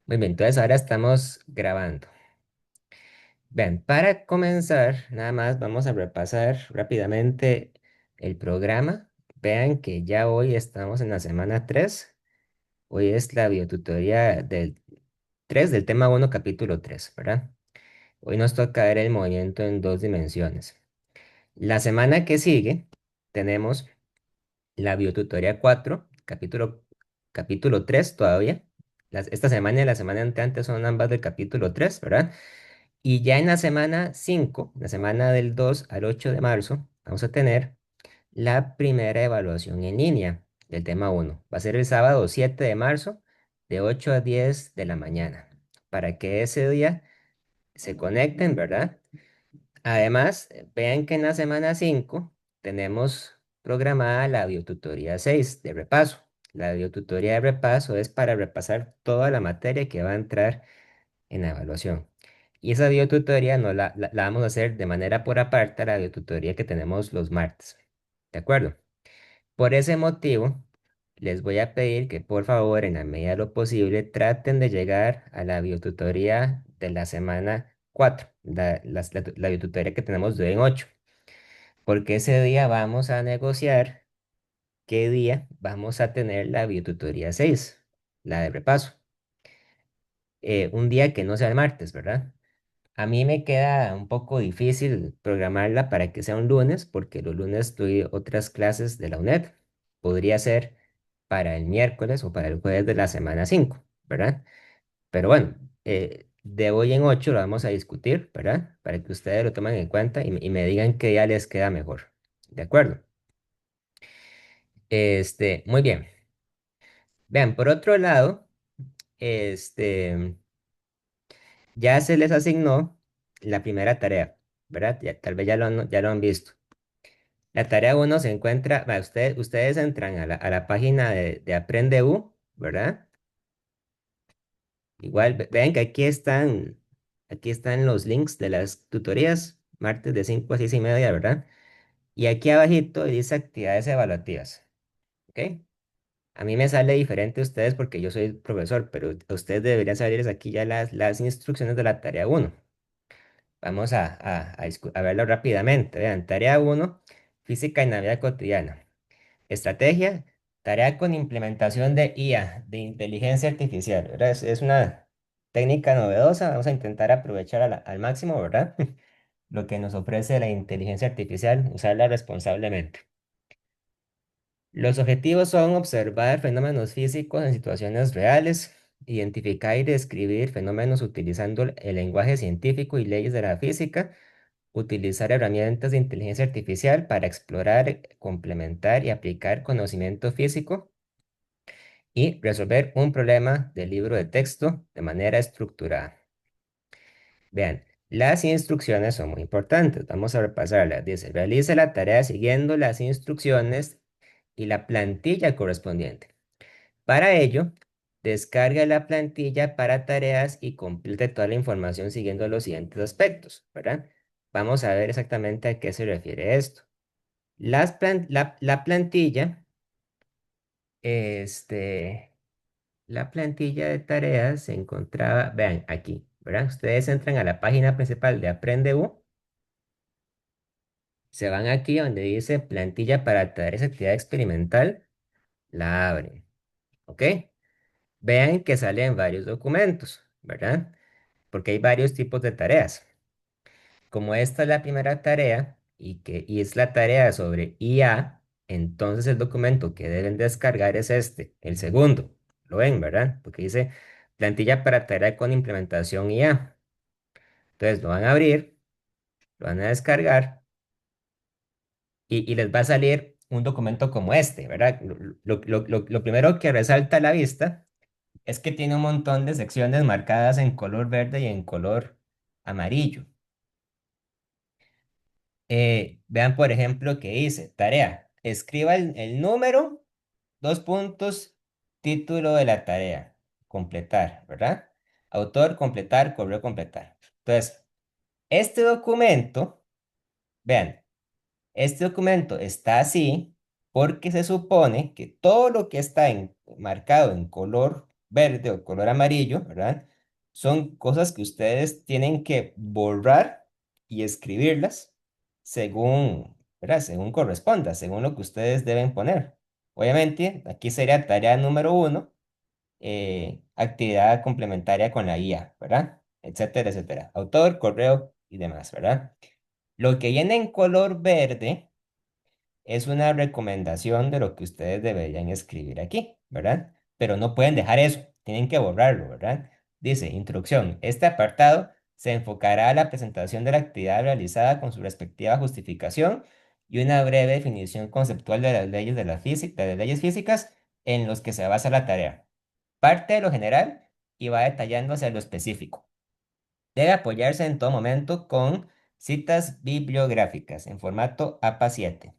Muy bien, entonces ahora estamos grabando. Bien, para comenzar, nada más vamos a repasar rápidamente el programa. Vean que ya hoy estamos en la semana 3. Hoy es la biotutoría del 3 del tema 1, capítulo 3, ¿verdad? Hoy nos toca ver el movimiento en dos dimensiones. La semana que sigue tenemos la biotutoría 4, capítulo 3 todavía. Esta semana y la semana entrante son ambas del capítulo 3, ¿verdad? Y ya en la semana 5, la semana del 2 al 8 de marzo, vamos a tener la primera evaluación en línea del tema 1. Va a ser el sábado 7 de marzo, de 8 a 10 de la mañana, para que ese día se conecten, ¿verdad? Además, vean que en la semana 5 tenemos programada la biotutoría 6 de repaso. La biotutoría de repaso es para repasar toda la materia que va a entrar en la evaluación. Y esa biotutoría no la vamos a hacer de manera por aparte a la biotutoría que tenemos los martes. ¿De acuerdo? Por ese motivo, les voy a pedir que por favor, en la medida de lo posible, traten de llegar a la biotutoría de la semana 4, la biotutoría que tenemos de hoy en 8, porque ese día vamos a negociar qué día vamos a tener la biotutoría 6, la de repaso. Un día que no sea el martes, ¿verdad? A mí me queda un poco difícil programarla para que sea un lunes, porque los lunes doy otras clases de la UNED. Podría ser para el miércoles o para el jueves de la semana 5, ¿verdad? Pero bueno, de hoy en 8 lo vamos a discutir, ¿verdad? Para que ustedes lo tomen en cuenta y me digan qué día les queda mejor. ¿De acuerdo? Muy bien. Vean, por otro lado, este, ya se les asignó la primera tarea, ¿verdad? Tal vez ya lo han visto. La tarea uno se encuentra, ustedes entran a la página de AprendeU, ¿verdad? Igual, vean que aquí están los links de las tutorías, martes de 5 a 6 y media, ¿verdad? Y aquí abajito dice actividades evaluativas, ¿ok? A mí me sale diferente a ustedes porque yo soy profesor, pero a ustedes deberían salirles aquí ya las instrucciones de la tarea uno. Vamos a verlo rápidamente. Vean, tarea uno, física en la vida cotidiana. Estrategia, tarea con implementación de IA, de inteligencia artificial, ¿verdad? Es una técnica novedosa, vamos a intentar aprovechar al máximo, ¿verdad? Lo que nos ofrece la inteligencia artificial, usarla responsablemente. Los objetivos son observar fenómenos físicos en situaciones reales, identificar y describir fenómenos utilizando el lenguaje científico y leyes de la física, utilizar herramientas de inteligencia artificial para explorar, complementar y aplicar conocimiento físico y resolver un problema del libro de texto de manera estructurada. Vean, las instrucciones son muy importantes. Vamos a repasarlas. Dice, realice la tarea siguiendo las instrucciones y la plantilla correspondiente. Para ello, descarga la plantilla para tareas y complete toda la información siguiendo los siguientes aspectos, ¿verdad? Vamos a ver exactamente a qué se refiere esto. La plantilla, este, la plantilla de tareas se encontraba, vean, aquí, ¿verdad? Ustedes entran a la página principal de AprendeU, se van aquí donde dice plantilla para tareas de actividad experimental, la abren, ¿ok? Vean que salen varios documentos, ¿verdad? Porque hay varios tipos de tareas. Como esta es la primera tarea y es la tarea sobre IA, entonces el documento que deben descargar es este, el segundo. ¿Lo ven, verdad? Porque dice plantilla para tarea con implementación IA. Entonces lo van a abrir, lo van a descargar y les va a salir un documento como este, ¿verdad? Lo primero que resalta a la vista es que tiene un montón de secciones marcadas en color verde y en color amarillo. Vean, por ejemplo, que dice, tarea, escriba el número, dos puntos, título de la tarea, completar, ¿verdad? Autor, completar, correo, completar. Entonces, este documento, vean, este documento está así porque se supone que todo lo que está marcado en color verde o color amarillo, ¿verdad? Son cosas que ustedes tienen que borrar y escribirlas según, ¿verdad? Según corresponda, según lo que ustedes deben poner. Obviamente, aquí sería tarea número uno, actividad complementaria con la IA, ¿verdad? Etcétera, etcétera. Autor, correo y demás, ¿verdad? Lo que viene en color verde es una recomendación de lo que ustedes deberían escribir aquí, ¿verdad? Pero no pueden dejar eso, tienen que borrarlo, ¿verdad? Dice, introducción, este apartado se enfocará a la presentación de la actividad realizada con su respectiva justificación y una breve definición conceptual de las leyes de las leyes físicas en los que se basa la tarea. Parte de lo general y va detallando hacia lo específico. Debe apoyarse en todo momento con citas bibliográficas en formato APA 7.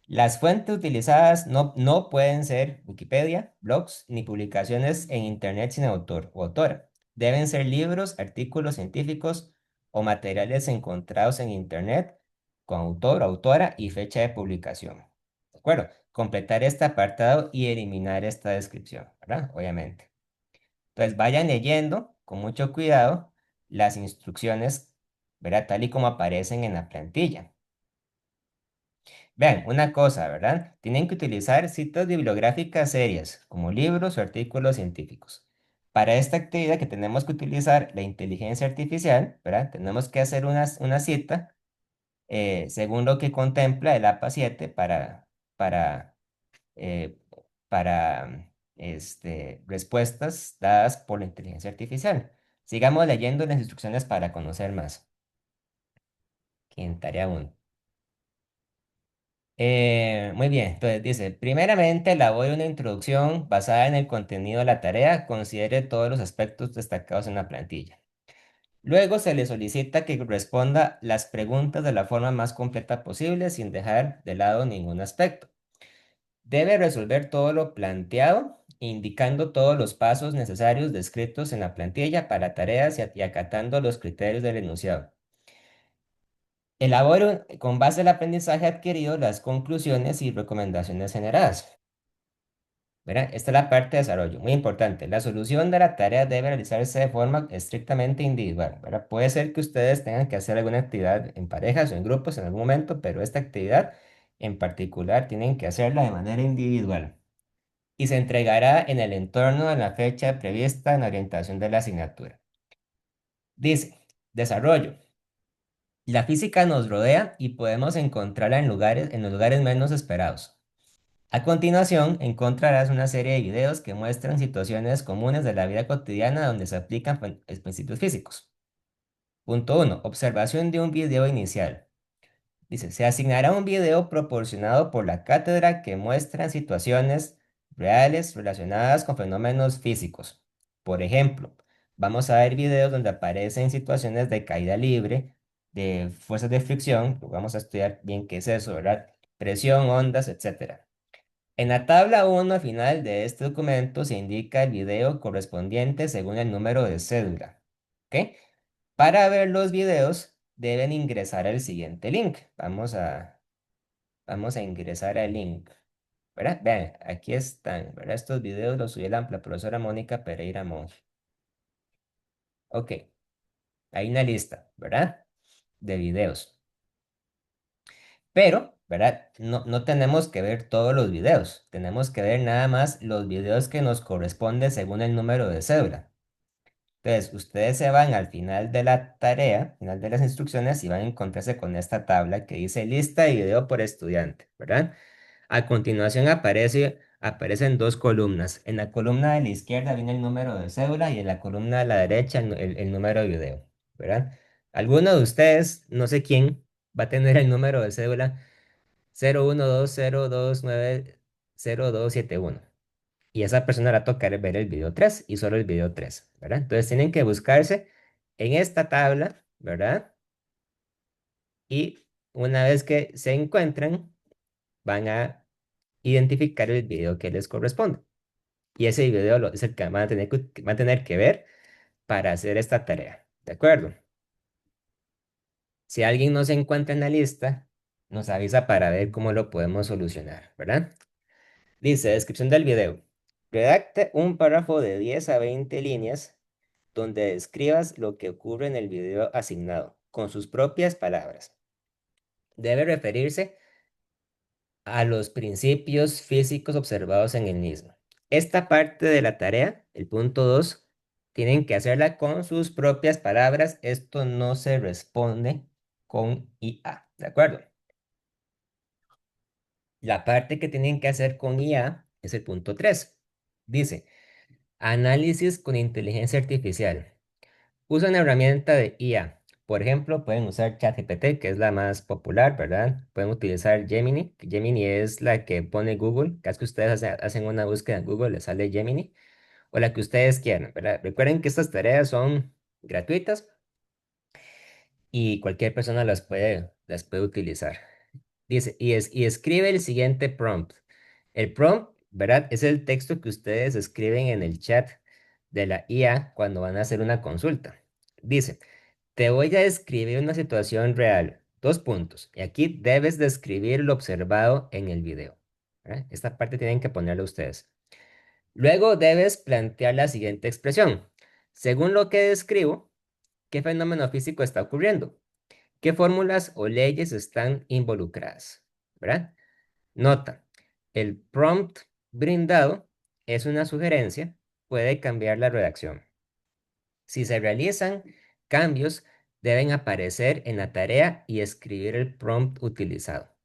Las fuentes utilizadas no pueden ser Wikipedia, blogs ni publicaciones en Internet sin autor o autora. Deben ser libros, artículos científicos o materiales encontrados en Internet con autor, autora y fecha de publicación. ¿De acuerdo? Completar este apartado y eliminar esta descripción, ¿verdad? Obviamente. Entonces vayan leyendo con mucho cuidado las instrucciones, ¿verdad? Tal y como aparecen en la plantilla. Vean, una cosa, ¿verdad? Tienen que utilizar citas bibliográficas serias, como libros o artículos científicos. Para esta actividad que tenemos que utilizar la inteligencia artificial, ¿verdad? Tenemos que hacer una cita según lo que contempla el APA 7 para, eh, para respuestas dadas por la inteligencia artificial. Sigamos leyendo las instrucciones para conocer más. Aquí en tarea 1. Muy bien, entonces dice, primeramente elabore una introducción basada en el contenido de la tarea, considere todos los aspectos destacados en la plantilla. Luego se le solicita que responda las preguntas de la forma más completa posible sin dejar de lado ningún aspecto. Debe resolver todo lo planteado, indicando todos los pasos necesarios descritos en la plantilla para tareas y acatando los criterios del enunciado. Elabore con base al aprendizaje adquirido las conclusiones y recomendaciones generadas. ¿Verdad? Esta es la parte de desarrollo, muy importante. La solución de la tarea debe realizarse de forma estrictamente individual, ¿verdad? Puede ser que ustedes tengan que hacer alguna actividad en parejas o en grupos en algún momento, pero esta actividad en particular tienen que hacerla de manera individual y se entregará en el entorno de la fecha prevista en la orientación de la asignatura. Dice, desarrollo. La física nos rodea y podemos encontrarla en los lugares menos esperados. A continuación, encontrarás una serie de videos que muestran situaciones comunes de la vida cotidiana donde se aplican principios físicos. Punto 1. Observación de un video inicial. Dice, se asignará un video proporcionado por la cátedra que muestra situaciones reales relacionadas con fenómenos físicos. Por ejemplo, vamos a ver videos donde aparecen situaciones de caída libre, de fuerzas de fricción, vamos a estudiar bien qué es eso, ¿verdad? Presión, ondas, etc. En la tabla 1 al final de este documento se indica el video correspondiente según el número de cédula. ¿Ok? Para ver los videos deben ingresar al siguiente link. Vamos a ingresar al link. ¿Verdad? Vean, aquí están. ¿Verdad? Estos videos los subió la profesora Mónica Pereira Monge. Ok, hay una lista, ¿verdad? De videos. Pero, ¿verdad? No tenemos que ver todos los videos. Tenemos que ver nada más los videos que nos corresponden según el número de cédula. Entonces, ustedes se van al final de la tarea, final de las instrucciones, y van a encontrarse con esta tabla que dice lista de video por estudiante, ¿verdad? A continuación aparecen dos columnas. En la columna de la izquierda viene el número de cédula y en la columna de la derecha el número de video, ¿verdad? Alguno de ustedes, no sé quién, va a tener el número de cédula 0120290271. Y a esa persona le va a tocar ver el video 3 y solo el video 3, ¿verdad? Entonces tienen que buscarse en esta tabla, ¿verdad? Y una vez que se encuentran, van a identificar el video que les corresponde. Y ese video es el que van a tener que ver para hacer esta tarea, ¿de acuerdo? Si alguien no se encuentra en la lista, nos avisa para ver cómo lo podemos solucionar, ¿verdad? Dice, descripción del video. Redacta un párrafo de 10 a 20 líneas donde describas lo que ocurre en el video asignado, con sus propias palabras. Debe referirse a los principios físicos observados en el mismo. Esta parte de la tarea, el punto 2, tienen que hacerla con sus propias palabras. Esto no se responde con IA, ¿de acuerdo? La parte que tienen que hacer con IA es el punto 3. Dice, análisis con inteligencia artificial. Usa una herramienta de IA. Por ejemplo, pueden usar ChatGPT, que es la más popular, ¿verdad? Pueden utilizar Gemini, que Gemini es la que pone Google. Cada vez que ustedes hacen una búsqueda en Google, les sale Gemini, o la que ustedes quieran, ¿verdad? Recuerden que estas tareas son gratuitas y cualquier persona las puede utilizar. Dice, y escribe el siguiente prompt. El prompt, ¿verdad? Es el texto que ustedes escriben en el chat de la IA cuando van a hacer una consulta. Dice, te voy a describir una situación real. Dos puntos. Y aquí debes describir lo observado en el video. ¿Verdad? Esta parte tienen que ponerla ustedes. Luego debes plantear la siguiente expresión. Según lo que describo, ¿qué fenómeno físico está ocurriendo? ¿Qué fórmulas o leyes están involucradas? ¿Verdad? Nota. El prompt brindado es una sugerencia. Puede cambiar la redacción. Si se realizan cambios, deben aparecer en la tarea y escribir el prompt utilizado.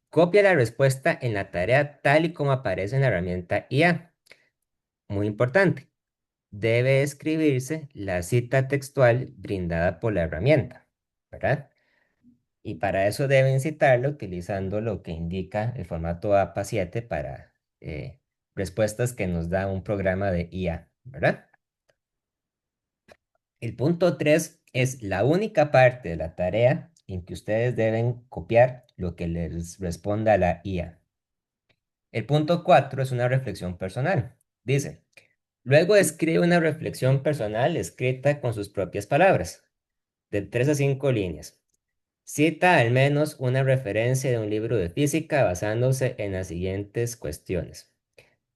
Copia la respuesta en la tarea tal y como aparece en la herramienta IA. Muy importante, debe escribirse la cita textual brindada por la herramienta, ¿verdad? Y para eso deben citarla utilizando lo que indica el formato APA 7 para respuestas que nos da un programa de IA, ¿verdad? El punto 3 es la única parte de la tarea en que ustedes deben copiar lo que les responda la IA. El punto 4 es una reflexión personal. Dice, luego escribe una reflexión personal escrita con sus propias palabras, de 3 a 5 líneas. Cita al menos una referencia de un libro de física basándose en las siguientes cuestiones.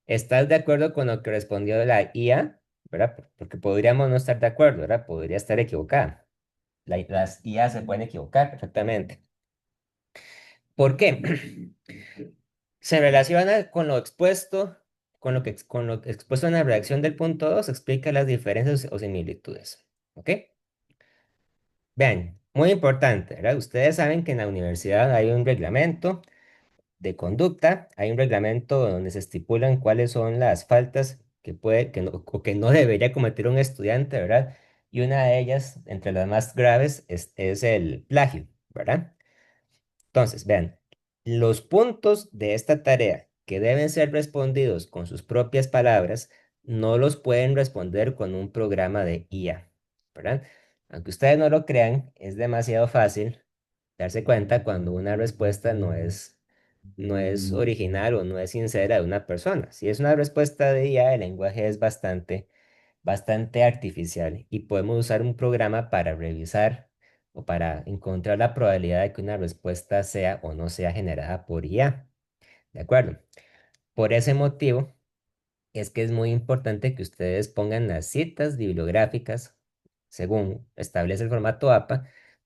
¿Estás de acuerdo con lo que respondió la IA? ¿Verdad? Porque podríamos no estar de acuerdo, ¿verdad? Podría estar equivocada. Las IA se pueden equivocar perfectamente. ¿Por qué? Se relaciona con lo expuesto, con lo expuesto en la redacción del punto 2, explica las diferencias o similitudes. ¿Ok? Vean, muy importante, ¿verdad? Ustedes saben que en la universidad hay un reglamento de conducta, hay un reglamento donde se estipulan cuáles son las faltas que puede que no, o que no debería cometer un estudiante, ¿verdad? Y una de ellas, entre las más graves, es el plagio, ¿verdad? Entonces, vean, los puntos de esta tarea que deben ser respondidos con sus propias palabras, no los pueden responder con un programa de IA, ¿verdad? Aunque ustedes no lo crean, es demasiado fácil darse cuenta cuando una respuesta no es original o no es sincera de una persona. Si es una respuesta de IA, el lenguaje es bastante artificial y podemos usar un programa para revisar o para encontrar la probabilidad de que una respuesta sea o no sea generada por IA. ¿De acuerdo? Por ese motivo es que es muy importante que ustedes pongan las citas bibliográficas según establece el formato APA,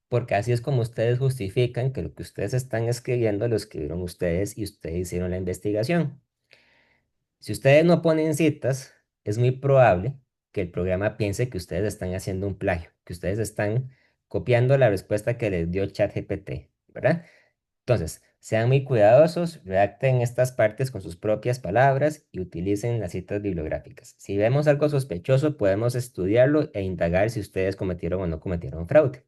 porque así es como ustedes justifican que lo que ustedes están escribiendo lo escribieron ustedes y ustedes hicieron la investigación. Si ustedes no ponen citas, es muy probable que el programa piense que ustedes están haciendo un plagio, que ustedes están copiando la respuesta que les dio ChatGPT, ¿verdad? Entonces, sean muy cuidadosos, redacten estas partes con sus propias palabras y utilicen las citas bibliográficas. Si vemos algo sospechoso, podemos estudiarlo e indagar si ustedes cometieron o no cometieron fraude.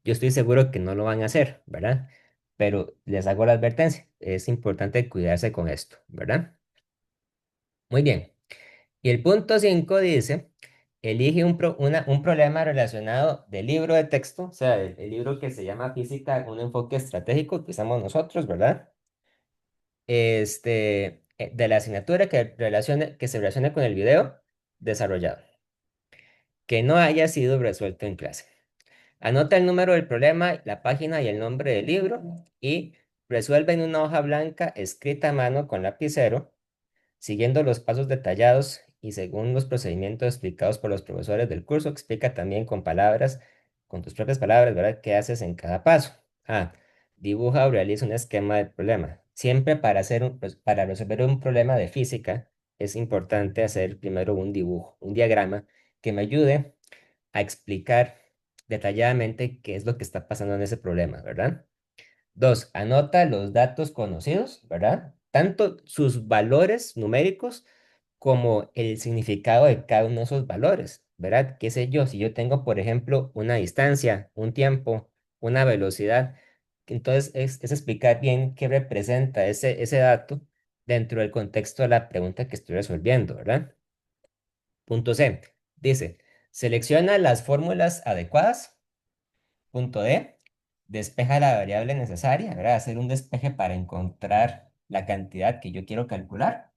Yo estoy seguro que no lo van a hacer, ¿verdad? Pero les hago la advertencia, es importante cuidarse con esto, ¿verdad? Muy bien. Y el punto 5 dice, elige un problema relacionado del libro de texto, o sea, el libro que se llama Física, un enfoque estratégico que usamos nosotros, ¿verdad? De la asignatura que se relacione con el video desarrollado, que no haya sido resuelto en clase. Anota el número del problema, la página y el nombre del libro y resuelve en una hoja blanca escrita a mano con lapicero Siguiendo los pasos detallados y según los procedimientos explicados por los profesores del curso, explica también con palabras, con tus propias palabras, ¿verdad? ¿Qué haces en cada paso? Ah, dibuja o realiza un esquema del problema. Siempre para para resolver un problema de física es importante hacer primero un dibujo, un diagrama que me ayude a explicar detalladamente qué es lo que está pasando en ese problema, ¿verdad? Dos, anota los datos conocidos, ¿verdad? Tanto sus valores numéricos como el significado de cada uno de esos valores, ¿verdad? ¿Qué sé yo? Si yo tengo, por ejemplo, una distancia, un tiempo, una velocidad, entonces es explicar bien qué representa ese dato dentro del contexto de la pregunta que estoy resolviendo, ¿verdad? Punto C. Dice, selecciona las fórmulas adecuadas. Punto D. Despeja la variable necesaria, ¿verdad? Hacer un despeje para encontrar la cantidad que yo quiero calcular,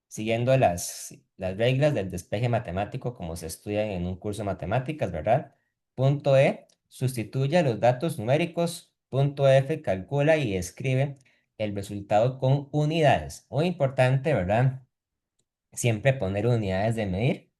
siguiendo las reglas del despeje matemático como se estudian en un curso de matemáticas, ¿verdad? Punto E. Sustituye los datos numéricos. Punto F. Calcula y escribe el resultado con unidades. Muy importante, ¿verdad? Siempre poner unidades de medir.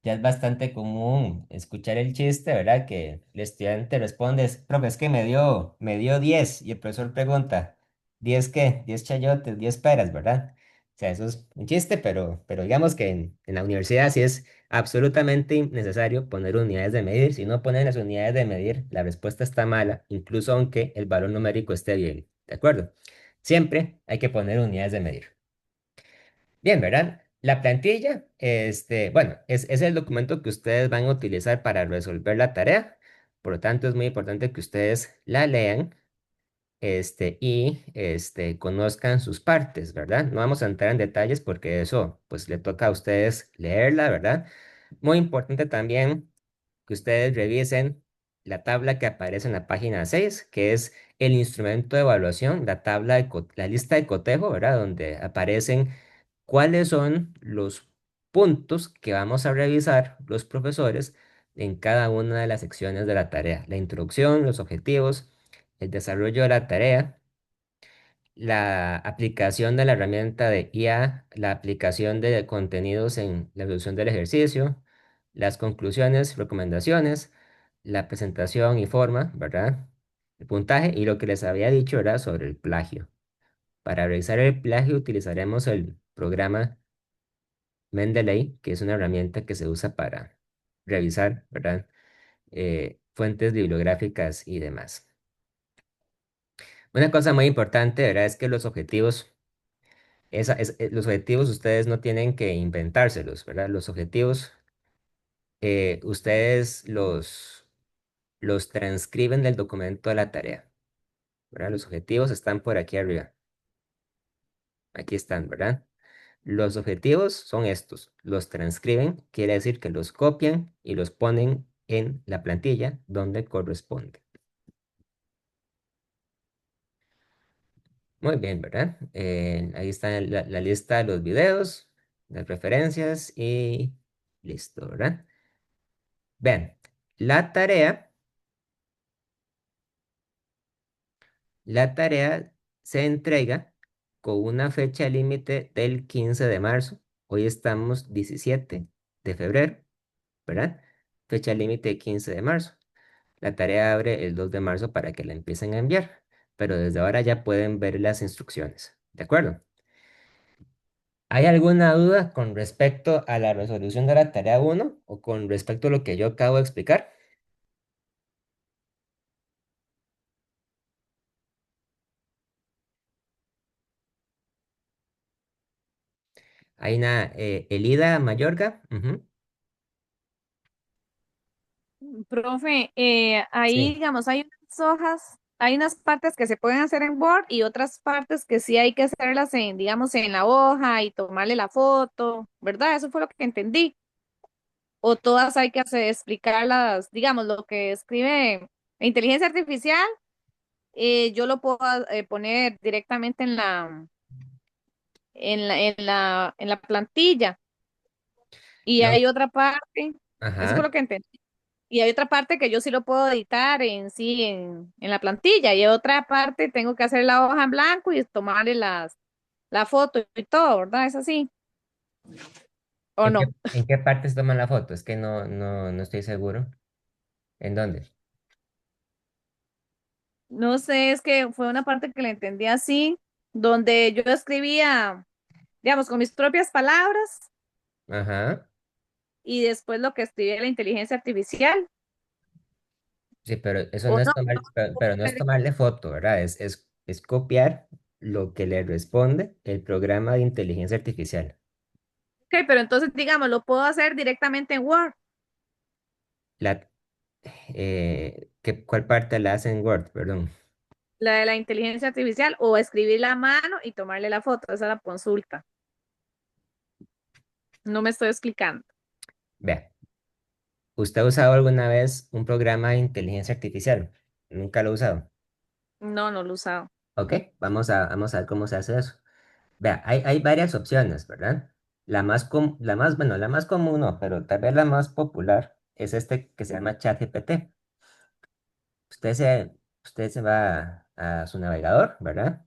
Ya es bastante común escuchar el chiste, ¿verdad? Que el estudiante responde, profe, es que me dio 10 y el profesor pregunta, ¿10 qué? 10 chayotes, 10 peras, ¿verdad? O sea, eso es un chiste, pero digamos que en la universidad sí es absolutamente necesario poner unidades de medir. Si no ponen las unidades de medir, la respuesta está mala, incluso aunque el valor numérico esté bien, ¿de acuerdo? Siempre hay que poner unidades de medir. Bien, ¿verdad? La plantilla, bueno, es el documento que ustedes van a utilizar para resolver la tarea. Por lo tanto, es muy importante que ustedes la lean, y conozcan sus partes, ¿verdad? No vamos a entrar en detalles porque eso, pues, le toca a ustedes leerla, ¿verdad? Muy importante también que ustedes revisen la tabla que aparece en la página 6, que es el instrumento de evaluación, la lista de cotejo, ¿verdad? Donde aparecen cuáles son los puntos que vamos a revisar los profesores en cada una de las secciones de la tarea. La introducción, los objetivos, el desarrollo de la tarea, la aplicación de la herramienta de IA, la aplicación de contenidos en la resolución del ejercicio, las conclusiones, recomendaciones, la presentación y forma, ¿verdad? El puntaje y lo que les había dicho era sobre el plagio. Para revisar el plagio utilizaremos el programa Mendeley, que es una herramienta que se usa para revisar, ¿verdad? Fuentes bibliográficas y demás. Una cosa muy importante, ¿verdad? Es que los objetivos ustedes no tienen que inventárselos, ¿verdad? Los objetivos ustedes los transcriben del documento de la tarea, ¿verdad? Los objetivos están por aquí arriba. Aquí están, ¿verdad? Los objetivos son estos. Los transcriben, quiere decir que los copian y los ponen en la plantilla donde corresponde. Muy bien, ¿verdad? Ahí está la lista de los videos, las referencias y listo, ¿verdad? Vean, la tarea, la tarea se entrega con una fecha límite del 15 de marzo. Hoy estamos 17 de febrero, ¿verdad? Fecha límite 15 de marzo. La tarea abre el 2 de marzo para que la empiecen a enviar, pero desde ahora ya pueden ver las instrucciones, ¿de acuerdo? ¿Hay alguna duda con respecto a la resolución de la tarea uno o con respecto a lo que yo acabo de explicar? Hay una Elida Mayorga. Ujú. Profe, ahí, Sí, digamos, hay unas hojas, hay unas partes que se pueden hacer en Word y otras partes que sí hay que hacerlas en, digamos, en la hoja y tomarle la foto, ¿verdad? Eso fue lo que entendí. O todas hay que explicarlas, digamos, lo que escribe la inteligencia artificial, yo lo puedo poner directamente en la plantilla. Y lo, hay otra parte, eso fue lo ajá. que entendí. Y hay otra parte que yo sí lo puedo editar en sí, en la plantilla. Y otra parte tengo que hacer la hoja en blanco y tomarle la foto y todo, ¿verdad? ¿Es así o no? En qué parte se toma la foto? Es que no estoy seguro. ¿En dónde? No sé, es que fue una parte que le entendí así, donde yo escribía, digamos, con mis propias palabras Ajá. y después lo que escribía la inteligencia artificial. Sí, pero eso O no es no. tomar, pero no es tomarle foto, ¿verdad? Es copiar lo que le responde el programa de inteligencia artificial. Ok, pero entonces, digamos, lo puedo hacer directamente en Word, La, ¿cuál parte la hace en Word? Perdón. la de la inteligencia artificial, o escribirla a mano y tomarle la foto. Esa es la consulta. No me estoy explicando. Vea, ¿usted ha usado alguna vez un programa de inteligencia artificial? Nunca lo ha usado. No, no lo he usado. Ok, vamos a ver cómo se hace eso. Vea, hay varias opciones, ¿verdad? Bueno, la más común no, pero tal vez la más popular es este que se llama ChatGPT. Usted se va a su navegador, ¿verdad?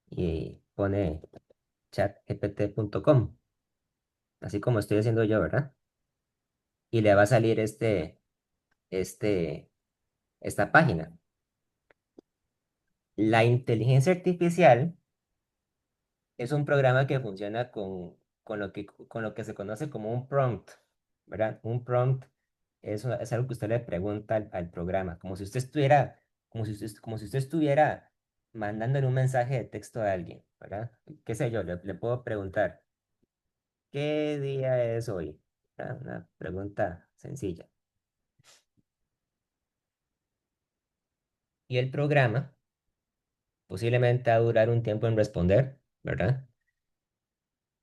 Y pone chatgpt.com, así como estoy haciendo yo, ¿verdad? Y le va a salir este, esta página. La inteligencia artificial es un programa que funciona con lo que se conoce como un prompt, ¿verdad? Un prompt es algo que usted le pregunta al programa, como si usted estuviera mandándole un mensaje de texto a alguien, ¿verdad? ¿Qué sé yo? Le puedo preguntar, ¿qué día es hoy? ¿Verdad? Una pregunta sencilla. Y el programa posiblemente va a durar un tiempo en responder, ¿verdad?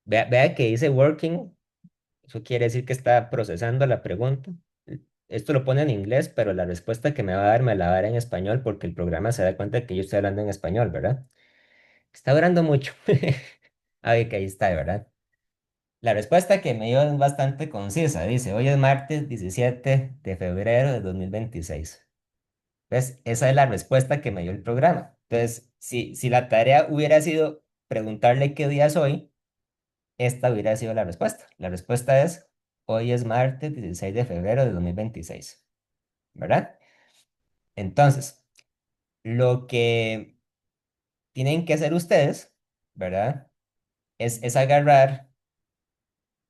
Vea que dice working. Eso quiere decir que está procesando la pregunta. Esto lo pone en inglés, pero la respuesta que me va a dar me la va a dar en español porque el programa se da cuenta que yo estoy hablando en español, ¿verdad? Está durando mucho. Ay, que ahí está, ¿verdad? La respuesta que me dio es bastante concisa. Dice, hoy es martes 17 de febrero de 2026. ¿Ves? Esa es la respuesta que me dio el programa. Entonces, si la tarea hubiera sido preguntarle qué día es hoy, esta hubiera sido la respuesta. La respuesta es, hoy es martes 16 de febrero de 2026, ¿verdad? Entonces, lo que tienen que hacer ustedes, ¿verdad? Es agarrar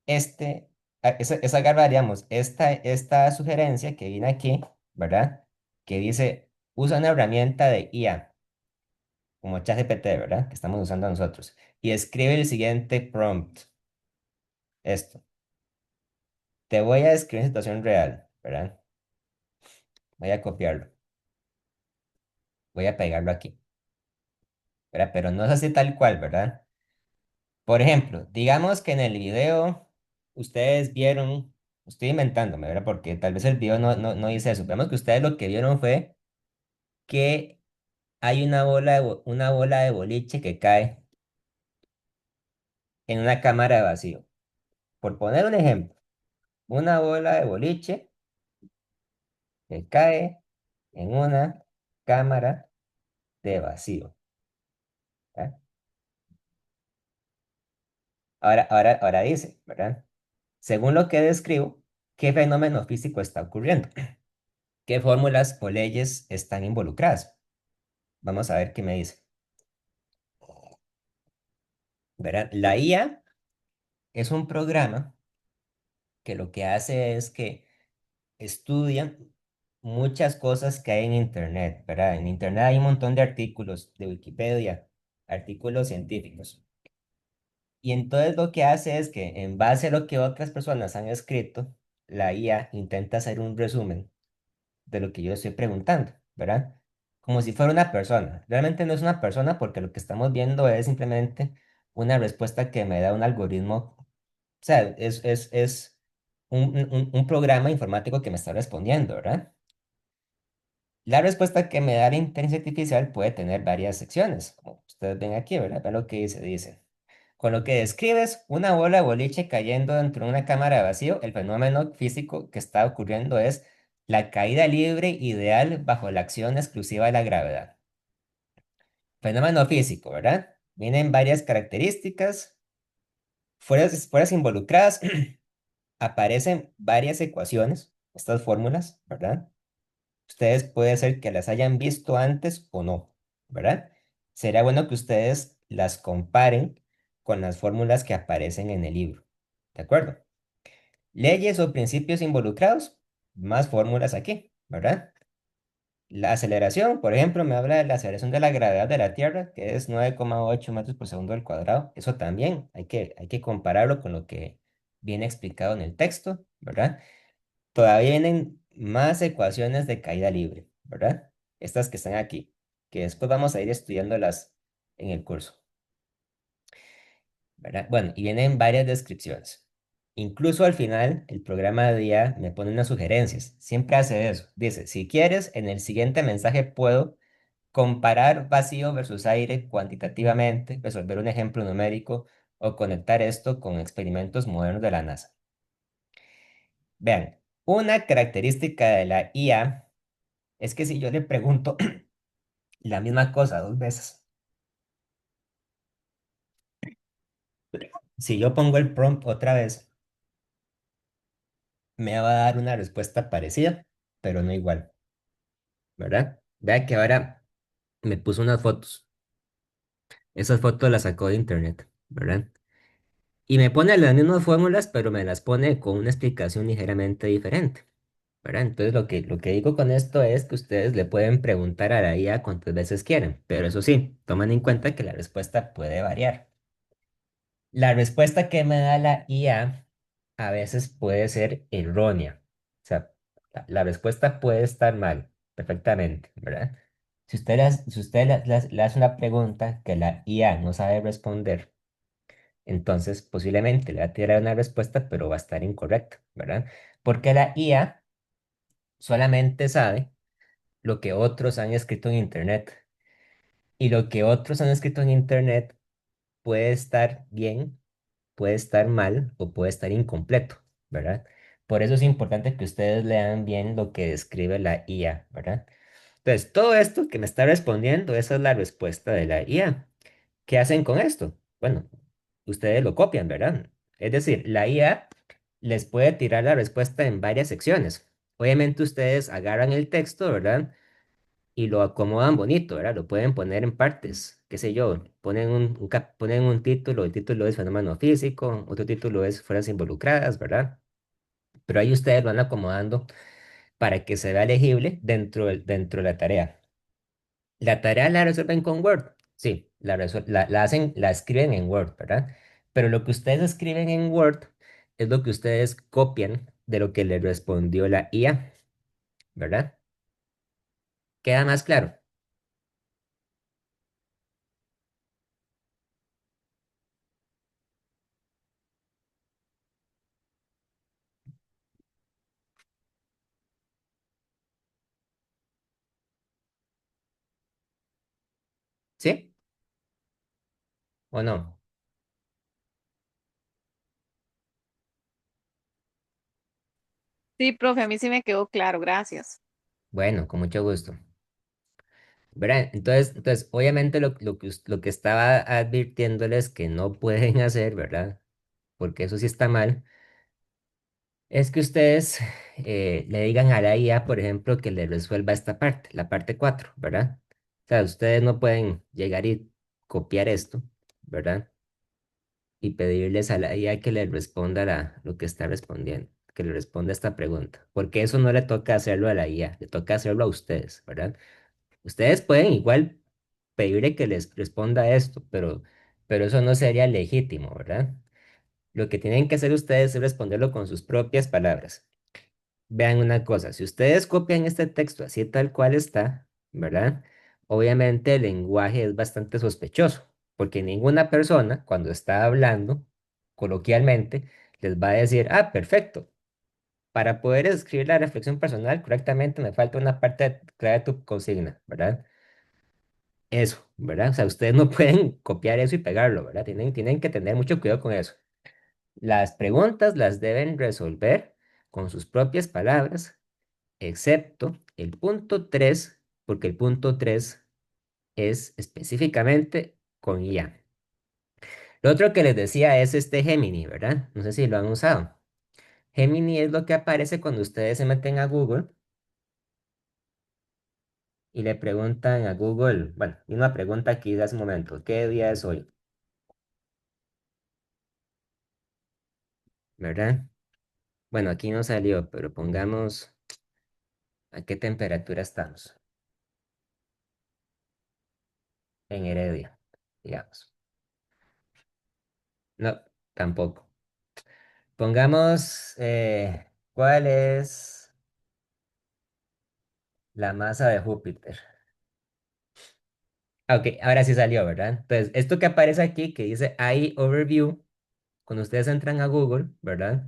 es agarrar, digamos, esta sugerencia que viene aquí, ¿verdad? Que dice, usa una herramienta de IA, como ChatGPT, ¿verdad? Que estamos usando nosotros. Y escribe el siguiente prompt, esto. Te voy a describir una situación real, ¿verdad? Voy a copiarlo. Voy a pegarlo aquí, ¿verdad? Pero no es así tal cual, ¿verdad? Por ejemplo, digamos que en el video ustedes vieron, estoy inventándome, ¿verdad? Porque tal vez el video no dice eso. Vemos que ustedes lo que vieron fue que hay una bola de boliche que cae en una cámara de vacío. Por poner un ejemplo, una bola de boliche que cae en una cámara de vacío. ¿Verdad? Ahora dice, ¿verdad? Según lo que describo, ¿qué fenómeno físico está ocurriendo? ¿Qué fórmulas o leyes están involucradas? Vamos a ver qué me dice. ¿Verdad? La IA es un programa que lo que hace es que estudia muchas cosas que hay en Internet, ¿verdad? En Internet hay un montón de artículos de Wikipedia, artículos científicos. Y entonces lo que hace es que en base a lo que otras personas han escrito, la IA intenta hacer un resumen de lo que yo estoy preguntando, ¿verdad? Como si fuera una persona. Realmente no es una persona porque lo que estamos viendo es simplemente una respuesta que me da un algoritmo. O sea, es un programa informático que me está respondiendo, ¿verdad? La respuesta que me da la inteligencia artificial puede tener varias secciones, como ustedes ven aquí, ¿verdad? Vean lo que dice. Con lo que describes una bola de boliche cayendo dentro de una cámara de vacío, el fenómeno físico que está ocurriendo es la caída libre ideal bajo la acción exclusiva de la gravedad. Fenómeno físico, ¿verdad? Vienen varias características, fuerzas involucradas, aparecen varias ecuaciones, estas fórmulas, ¿verdad? Ustedes puede ser que las hayan visto antes o no, ¿verdad? Será bueno que ustedes las comparen con las fórmulas que aparecen en el libro, ¿de acuerdo? Leyes o principios involucrados, más fórmulas aquí, ¿verdad? La aceleración, por ejemplo, me habla de la aceleración de la gravedad de la Tierra, que es 9,8 metros por segundo al cuadrado. Eso también hay que compararlo con lo que viene explicado en el texto, ¿verdad? Todavía vienen más ecuaciones de caída libre, ¿verdad? Estas que están aquí, que después vamos a ir estudiándolas en el curso, ¿verdad? Bueno, y vienen varias descripciones. Incluso al final, el programa de IA me pone unas sugerencias. Siempre hace eso. Dice, si quieres, en el siguiente mensaje puedo comparar vacío versus aire cuantitativamente, resolver un ejemplo numérico o conectar esto con experimentos modernos de la NASA. Vean, una característica de la IA es que si yo le pregunto la misma cosa dos veces, si yo pongo el prompt otra vez, me va a dar una respuesta parecida, pero no igual, ¿verdad? Vea que ahora me puso unas fotos. Esas fotos las sacó de internet, ¿verdad? Y me pone las mismas fórmulas, pero me las pone con una explicación ligeramente diferente, ¿verdad? Entonces lo que digo con esto es que ustedes le pueden preguntar a la IA cuantas veces quieran, pero eso sí, tomen en cuenta que la respuesta puede variar. La respuesta que me da la IA a veces puede ser errónea. O sea, la respuesta puede estar mal, perfectamente, ¿verdad? Si usted le hace una pregunta que la IA no sabe responder, entonces posiblemente le va a tirar una respuesta, pero va a estar incorrecta, ¿verdad? Porque la IA solamente sabe lo que otros han escrito en Internet. Y lo que otros han escrito en Internet puede estar bien, puede estar mal o puede estar incompleto, ¿verdad? Por eso es importante que ustedes lean bien lo que describe la IA, ¿verdad? Entonces, todo esto que me está respondiendo, esa es la respuesta de la IA. ¿Qué hacen con esto? Bueno, ustedes lo copian, ¿verdad? Es decir, la IA les puede tirar la respuesta en varias secciones. Obviamente ustedes agarran el texto, ¿verdad? Y lo acomodan bonito, ¿verdad? Lo pueden poner en partes, qué sé yo, ponen un título, el título es fenómeno físico, otro título es fuerzas involucradas, ¿verdad? Pero ahí ustedes lo van acomodando para que se vea legible dentro de la tarea. La tarea la resuelven con Word, sí, la escriben en Word, ¿verdad? Pero lo que ustedes escriben en Word es lo que ustedes copian de lo que les respondió la IA, ¿verdad? ¿Queda más claro? ¿Sí o no? Sí, profe, a mí sí me quedó claro, gracias. Bueno, con mucho gusto. ¿Verdad? Entonces, obviamente lo que estaba advirtiéndoles que no pueden hacer, ¿verdad? Porque eso sí está mal, es que ustedes le digan a la IA, por ejemplo, que le resuelva esta parte, la parte 4, ¿verdad? O sea, ustedes no pueden llegar y copiar esto, ¿verdad? Y pedirles a la IA que le responda lo que está respondiendo, que le responda esta pregunta, porque eso no le toca hacerlo a la IA, le toca hacerlo a ustedes, ¿verdad? Ustedes pueden igual pedirle que les responda esto, pero eso no sería legítimo, ¿verdad? Lo que tienen que hacer ustedes es responderlo con sus propias palabras. Vean una cosa, si ustedes copian este texto así tal cual está, ¿verdad? Obviamente el lenguaje es bastante sospechoso, porque ninguna persona cuando está hablando coloquialmente les va a decir, ah, perfecto. Para poder escribir la reflexión personal correctamente me falta una parte clave de tu consigna, ¿verdad? Eso, ¿verdad? O sea, ustedes no pueden copiar eso y pegarlo, ¿verdad? Tienen que tener mucho cuidado con eso. Las preguntas las deben resolver con sus propias palabras, excepto el punto 3, porque el punto 3 es específicamente con IA. Lo otro que les decía es este Gemini, ¿verdad? No sé si lo han usado. Gemini es lo que aparece cuando ustedes se meten a Google y le preguntan a Google, bueno, y una pregunta aquí de hace un momento, ¿qué día es hoy? ¿Verdad? Bueno, aquí no salió, pero pongamos a qué temperatura estamos en Heredia, digamos. No, tampoco. Pongamos, ¿cuál es la masa de Júpiter? Ah, ok, ahora sí salió, ¿verdad? Entonces, esto que aparece aquí, que dice AI Overview, cuando ustedes entran a Google, ¿verdad?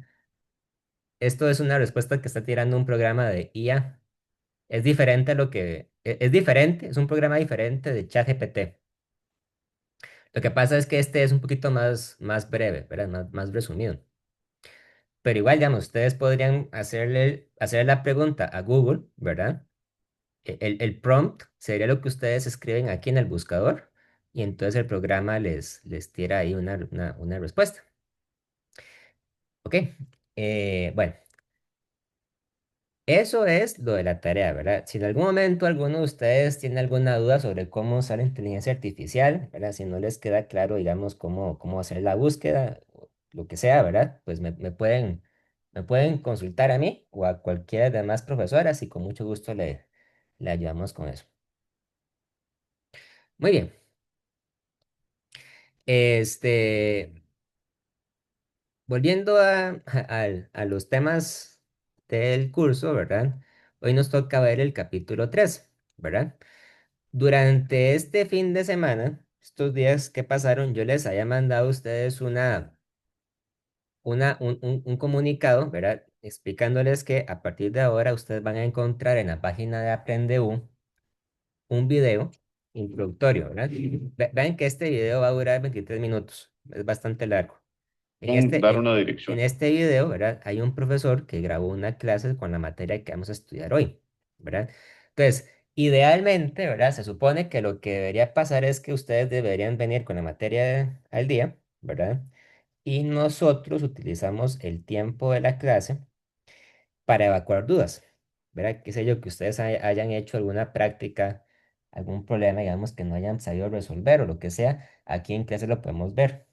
Esto es una respuesta que está tirando un programa de IA. Es diferente a lo que... Es diferente, es un programa diferente de ChatGPT. Lo que pasa es que este es un poquito más breve, ¿verdad? Más resumido. Pero igual, digamos, ustedes podrían hacerle la pregunta a Google, ¿verdad? El prompt sería lo que ustedes escriben aquí en el buscador y entonces el programa les tira ahí una respuesta. ¿Ok? Bueno, eso es lo de la tarea, ¿verdad? Si en algún momento alguno de ustedes tiene alguna duda sobre cómo usar la inteligencia artificial, ¿verdad? Si no les queda claro, digamos, cómo hacer la búsqueda, o lo que sea, ¿verdad? Pues me pueden consultar a mí o a cualquiera de las demás profesoras y con mucho gusto le ayudamos con eso. Muy bien. Este, volviendo a los temas del curso, ¿verdad? Hoy nos toca ver el capítulo 3, ¿verdad? Durante este fin de semana, estos días que pasaron, yo les había mandado a ustedes un comunicado, ¿verdad? Explicándoles que a partir de ahora ustedes van a encontrar en la página de AprendeU un video introductorio, ¿verdad? Vean que este video va a durar 23 minutos, es bastante largo. Dar una En dirección. este video, ¿verdad? Hay un profesor que grabó una clase con la materia que vamos a estudiar hoy, ¿verdad? Entonces, idealmente, ¿verdad? Se supone que lo que debería pasar es que ustedes deberían venir con la materia al día, ¿verdad? Y nosotros utilizamos el tiempo de la clase para evacuar dudas, ¿verdad? Qué sé yo, que ustedes hayan hecho alguna práctica, algún problema, digamos, que no hayan sabido resolver o lo que sea, aquí en clase lo podemos ver.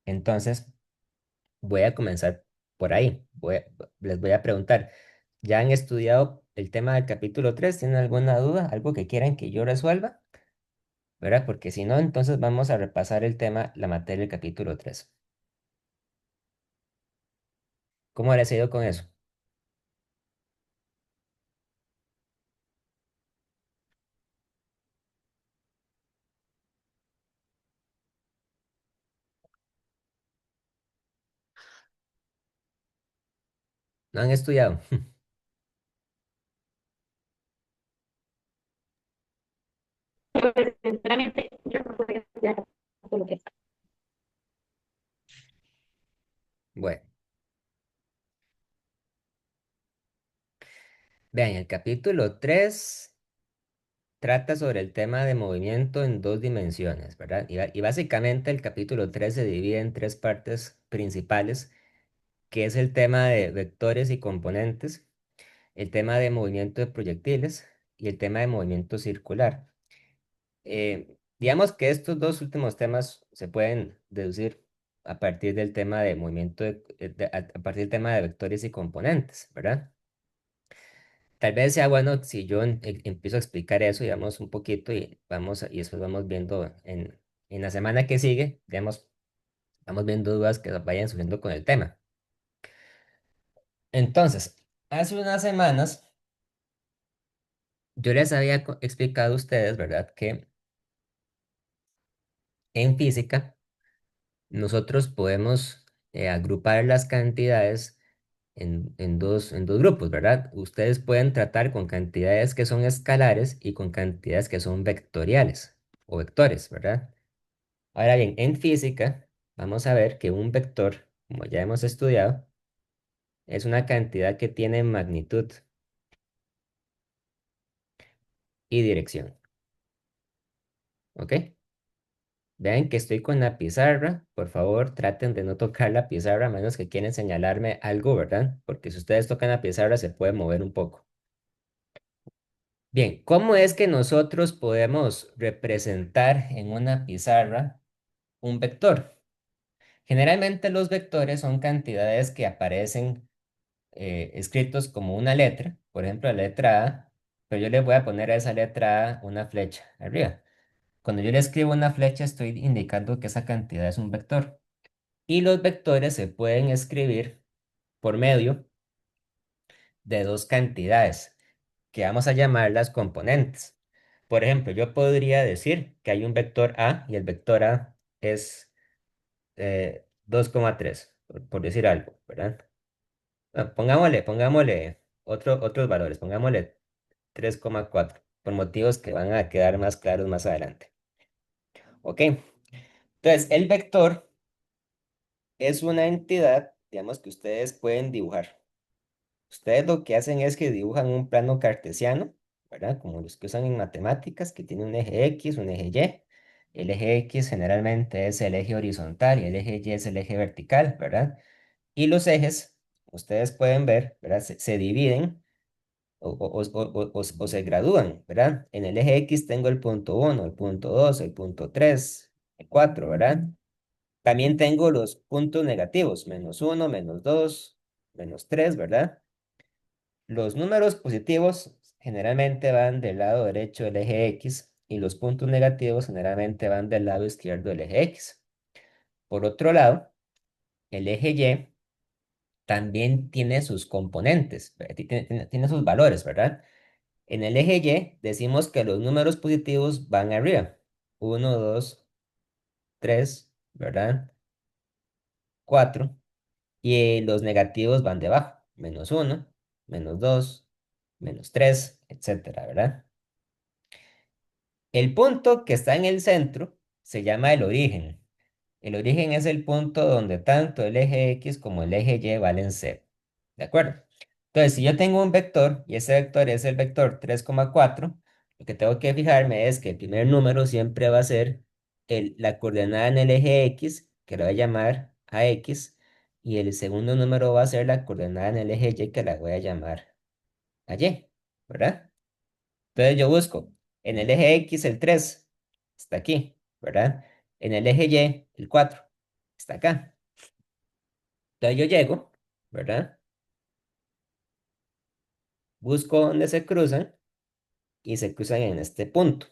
Entonces, voy a comenzar por ahí. Les voy a preguntar, ¿ya han estudiado el tema del capítulo 3? ¿Tienen alguna duda? ¿Algo que quieran que yo resuelva? ¿Verdad? Porque si no, entonces vamos a repasar el tema, la materia del capítulo 3. ¿Cómo les ha ido con eso? ¿No han estudiado? Pues, sinceramente, yo no podría estudiar lo que Bueno, vean, el capítulo 3 trata sobre el tema de movimiento en dos dimensiones, ¿verdad? Y básicamente el capítulo 3 se divide en tres partes principales, que es el tema de vectores y componentes, el tema de movimiento de proyectiles y el tema de movimiento circular. Digamos que estos dos últimos temas se pueden deducir a partir del tema de movimiento, a partir del tema de vectores y componentes, ¿verdad? Tal vez sea bueno si yo empiezo a explicar eso, digamos, un poquito y después vamos viendo en la semana que sigue, digamos, vamos viendo dudas que vayan surgiendo con el tema. Entonces, hace unas semanas yo les había explicado a ustedes, ¿verdad? Que en física nosotros podemos agrupar las cantidades en dos grupos, ¿verdad? Ustedes pueden tratar con cantidades que son escalares y con cantidades que son vectoriales o vectores, ¿verdad? Ahora bien, en física vamos a ver que un vector, como ya hemos estudiado, es una cantidad que tiene magnitud y dirección, ¿ok? Vean que estoy con la pizarra. Por favor, traten de no tocar la pizarra a menos que quieren señalarme algo, ¿verdad? Porque si ustedes tocan la pizarra se puede mover un poco. Bien, ¿cómo es que nosotros podemos representar en una pizarra un vector? Generalmente los vectores son cantidades que aparecen escritos como una letra, por ejemplo, la letra A, pero yo le voy a poner a esa letra A una flecha arriba. Cuando yo le escribo una flecha, estoy indicando que esa cantidad es un vector. Y los vectores se pueden escribir por medio de dos cantidades, que vamos a llamar las componentes. Por ejemplo, yo podría decir que hay un vector A y el vector A es 2,3, por decir algo, ¿verdad? Pongámosle otros valores, pongámosle 3,4 por motivos que van a quedar más claros más adelante. ¿Ok? Entonces, el vector es una entidad, digamos, que ustedes pueden dibujar. Ustedes lo que hacen es que dibujan un plano cartesiano, ¿verdad? Como los que usan en matemáticas, que tiene un eje X, un eje Y. El eje X generalmente es el eje horizontal y el eje Y es el eje vertical, ¿verdad? Y los ejes, ustedes pueden ver, ¿verdad? Se dividen o se gradúan, ¿verdad? En el eje X tengo el punto 1, el punto 2, el punto 3, el 4, ¿verdad? También tengo los puntos negativos, -1, -2, -3, ¿verdad? Los números positivos generalmente van del lado derecho del eje X y los puntos negativos generalmente van del lado izquierdo del eje X. Por otro lado, el eje Y también tiene sus componentes, tiene sus valores, ¿verdad? En el eje Y decimos que los números positivos van arriba. 1, 2, 3, ¿verdad? 4. Y los negativos van debajo. -1, -2, -3, etcétera, ¿verdad? El punto que está en el centro se llama el origen. El origen es el punto donde tanto el eje X como el eje Y valen cero. ¿De acuerdo? Entonces, si yo tengo un vector y ese vector es el vector 3,4, lo que tengo que fijarme es que el primer número siempre va a ser la coordenada en el eje X, que la voy a llamar AX, y el segundo número va a ser la coordenada en el eje Y, que la voy a llamar AY, ¿verdad? Entonces yo busco en el eje X el 3 está aquí, ¿verdad? En el eje Y el 4 está acá. Entonces yo llego, ¿verdad? Busco donde se cruzan y se cruzan en este punto.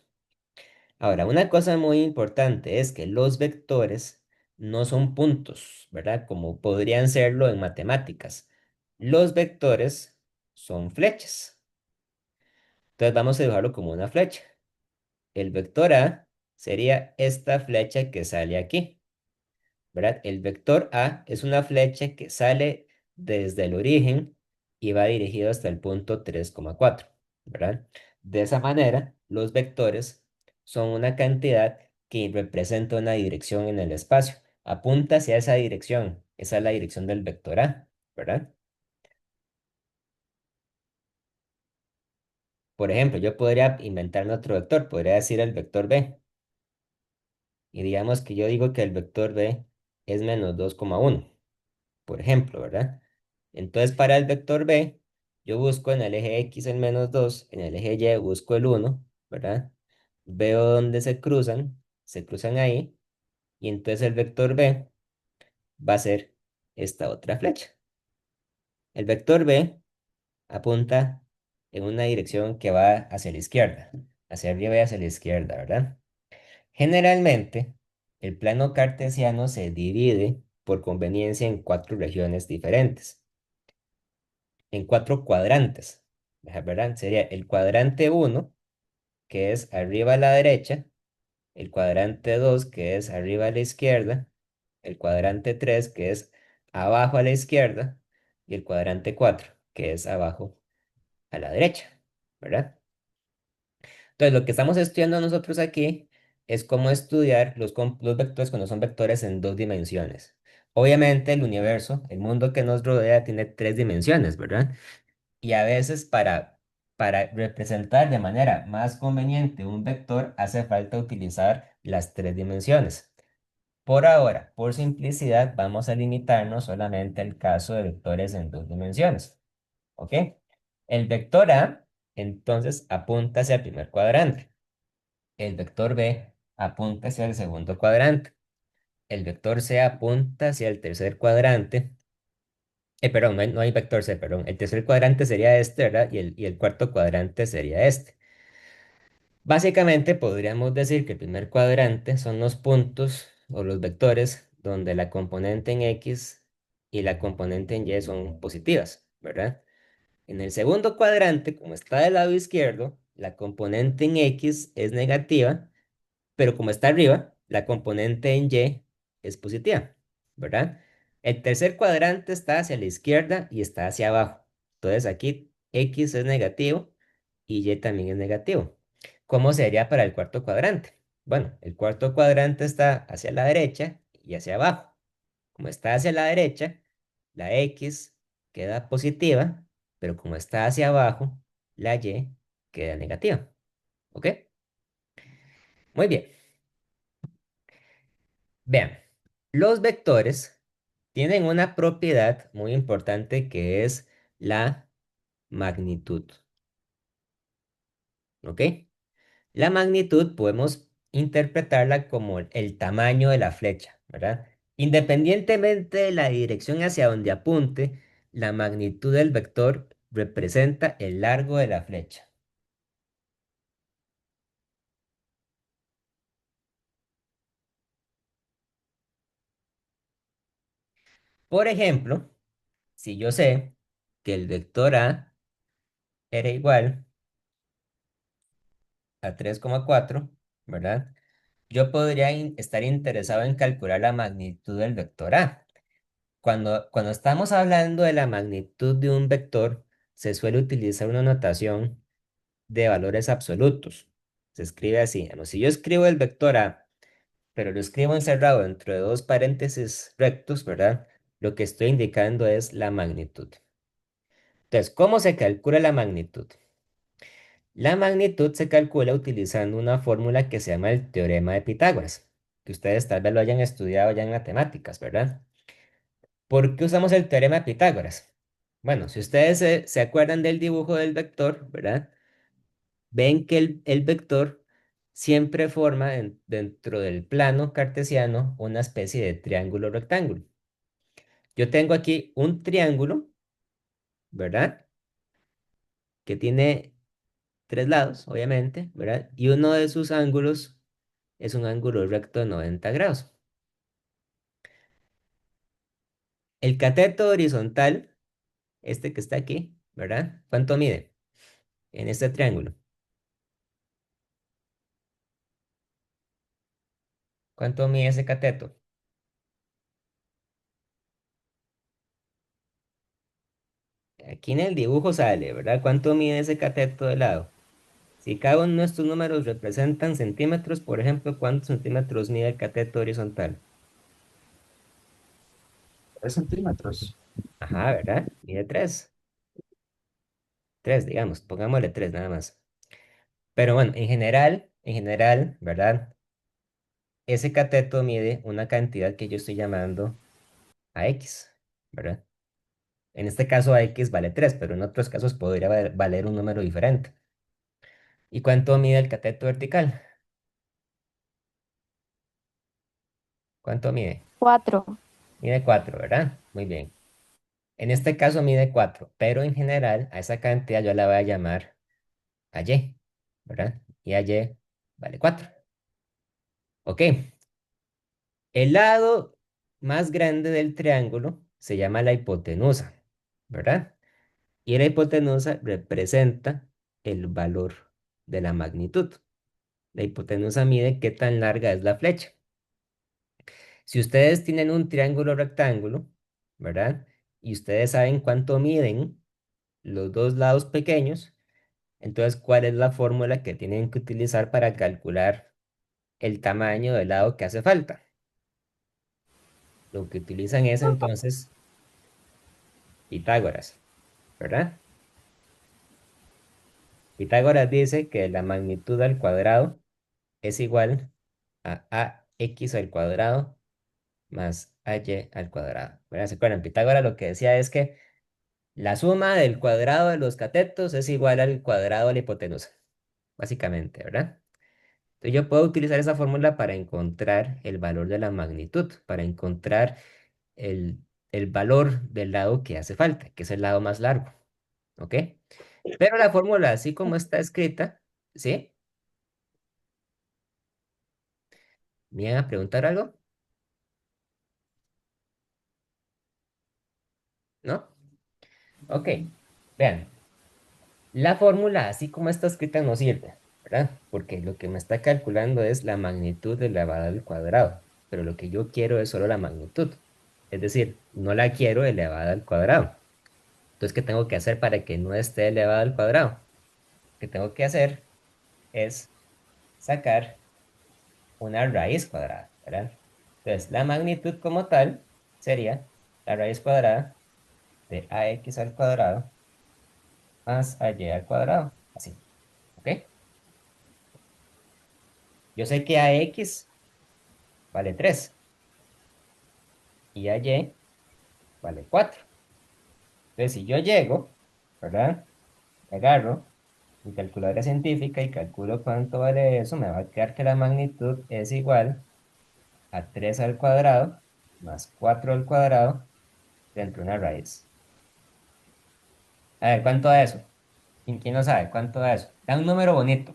Ahora, una cosa muy importante es que los vectores no son puntos, ¿verdad? Como podrían serlo en matemáticas. Los vectores son flechas. Entonces vamos a dibujarlo como una flecha. El vector A sería esta flecha que sale aquí. ¿Verdad? El vector A es una flecha que sale desde el origen y va dirigido hasta el punto 3,4, ¿verdad? De esa manera, los vectores son una cantidad que representa una dirección en el espacio. Apunta hacia esa dirección. Esa es la dirección del vector A, ¿verdad? Por ejemplo, yo podría inventarme otro vector. Podría decir el vector B. Y digamos que yo digo que el vector B es -2,1. Por ejemplo, ¿verdad? Entonces, para el vector B, yo busco en el eje X el -2, en el eje Y busco el 1, ¿verdad? Veo dónde se cruzan ahí, y entonces el vector B va a ser esta otra flecha. El vector B apunta en una dirección que va hacia la izquierda, hacia arriba y hacia la izquierda, ¿verdad? Generalmente, el plano cartesiano se divide por conveniencia en cuatro regiones diferentes. En cuatro cuadrantes, ¿verdad? Sería el cuadrante uno, que es arriba a la derecha, el cuadrante 2, que es arriba a la izquierda, el cuadrante 3, que es abajo a la izquierda, y el cuadrante 4, que es abajo a la derecha, ¿verdad? Entonces, lo que estamos estudiando nosotros aquí es cómo estudiar los vectores cuando son vectores en dos dimensiones. Obviamente, el universo, el mundo que nos rodea, tiene tres dimensiones, ¿verdad? Y a veces para representar de manera más conveniente un vector hace falta utilizar las tres dimensiones. Por ahora, por simplicidad, vamos a limitarnos solamente al caso de vectores en dos dimensiones. ¿Ok? El vector A, entonces, apunta hacia el primer cuadrante. El vector B apunta hacia el segundo cuadrante. El vector C apunta hacia el tercer cuadrante. Perdón, no hay vector C, perdón. El tercer cuadrante sería este, ¿verdad? Y el cuarto cuadrante sería este. Básicamente podríamos decir que el primer cuadrante son los puntos o los vectores donde la componente en X y la componente en Y son positivas, ¿verdad? En el segundo cuadrante, como está del lado izquierdo, la componente en X es negativa, pero como está arriba, la componente en Y es positiva, ¿verdad? El tercer cuadrante está hacia la izquierda y está hacia abajo. Entonces aquí X es negativo y Y también es negativo. ¿Cómo sería para el cuarto cuadrante? Bueno, el cuarto cuadrante está hacia la derecha y hacia abajo. Como está hacia la derecha, la X queda positiva, pero como está hacia abajo, la Y queda negativa. ¿Ok? Muy bien. Vean, los vectores tienen una propiedad muy importante que es la magnitud. ¿Ok? La magnitud podemos interpretarla como el tamaño de la flecha, ¿verdad? Independientemente de la dirección hacia donde apunte, la magnitud del vector representa el largo de la flecha. Por ejemplo, si yo sé que el vector A era igual a 3,4, ¿verdad? Yo podría estar interesado en calcular la magnitud del vector A. Cuando estamos hablando de la magnitud de un vector, se suele utilizar una notación de valores absolutos. Se escribe así. Digamos, si yo escribo el vector A, pero lo escribo encerrado dentro de dos paréntesis rectos, ¿verdad? Lo que estoy indicando es la magnitud. Entonces, ¿cómo se calcula la magnitud? La magnitud se calcula utilizando una fórmula que se llama el teorema de Pitágoras, que ustedes tal vez lo hayan estudiado ya en matemáticas, ¿verdad? ¿Por qué usamos el teorema de Pitágoras? Bueno, si ustedes se acuerdan del dibujo del vector, ¿verdad? Ven que el vector siempre forma dentro del plano cartesiano una especie de triángulo rectángulo. Yo tengo aquí un triángulo, ¿verdad? Que tiene tres lados, obviamente, ¿verdad? Y uno de sus ángulos es un ángulo recto de 90 grados. El cateto horizontal, este que está aquí, ¿verdad? ¿Cuánto mide en este triángulo? ¿Cuánto mide ese cateto? Aquí en el dibujo sale, ¿verdad? ¿Cuánto mide ese cateto de lado? Si cada uno de estos números representan centímetros, por ejemplo, ¿cuántos centímetros mide el cateto horizontal? 3 centímetros. Ajá, ¿verdad? Mide 3. 3, digamos, pongámosle 3 nada más. Pero bueno, en general, ¿verdad? Ese cateto mide una cantidad que yo estoy llamando a X, ¿verdad? En este caso a X vale 3, pero en otros casos podría valer un número diferente. ¿Y cuánto mide el cateto vertical? ¿Cuánto mide? 4. Mide 4, ¿verdad? Muy bien. En este caso mide 4, pero en general a esa cantidad yo la voy a llamar a Y, ¿verdad? Y a Y vale 4. Ok. El lado más grande del triángulo se llama la hipotenusa, ¿verdad? Y la hipotenusa representa el valor de la magnitud. La hipotenusa mide qué tan larga es la flecha. Si ustedes tienen un triángulo rectángulo, ¿verdad? Y ustedes saben cuánto miden los dos lados pequeños, entonces, ¿cuál es la fórmula que tienen que utilizar para calcular el tamaño del lado que hace falta? Lo que utilizan es entonces Pitágoras, ¿verdad? Pitágoras dice que la magnitud al cuadrado es igual a ax al cuadrado más ay al cuadrado. ¿Verdad? ¿Se acuerdan? Pitágoras lo que decía es que la suma del cuadrado de los catetos es igual al cuadrado de la hipotenusa, básicamente, ¿verdad? Entonces yo puedo utilizar esa fórmula para encontrar el valor de la magnitud, para encontrar el, el valor del lado que hace falta, que es el lado más largo, ¿ok? Pero la fórmula, así como está escrita, ¿sí? ¿Me iban a preguntar algo? ¿No? Ok. Vean, la fórmula, así como está escrita, no sirve, ¿verdad? Porque lo que me está calculando es la magnitud elevada al cuadrado, pero lo que yo quiero es solo la magnitud. Es decir, no la quiero elevada al cuadrado. Entonces, ¿qué tengo que hacer para que no esté elevada al cuadrado? Lo que tengo que hacer es sacar una raíz cuadrada, ¿verdad? Entonces, la magnitud como tal sería la raíz cuadrada de ax al cuadrado más ay al cuadrado, así, ¿ok? Yo sé que ax vale 3 y ay vale 4. Entonces, si yo llego, ¿verdad? Agarro mi calculadora científica y calculo cuánto vale eso, me va a quedar que la magnitud es igual a 3 al cuadrado más 4 al cuadrado dentro de una raíz. A ver, ¿cuánto da eso? ¿Quién lo sabe? ¿Cuánto da eso? Da un número bonito.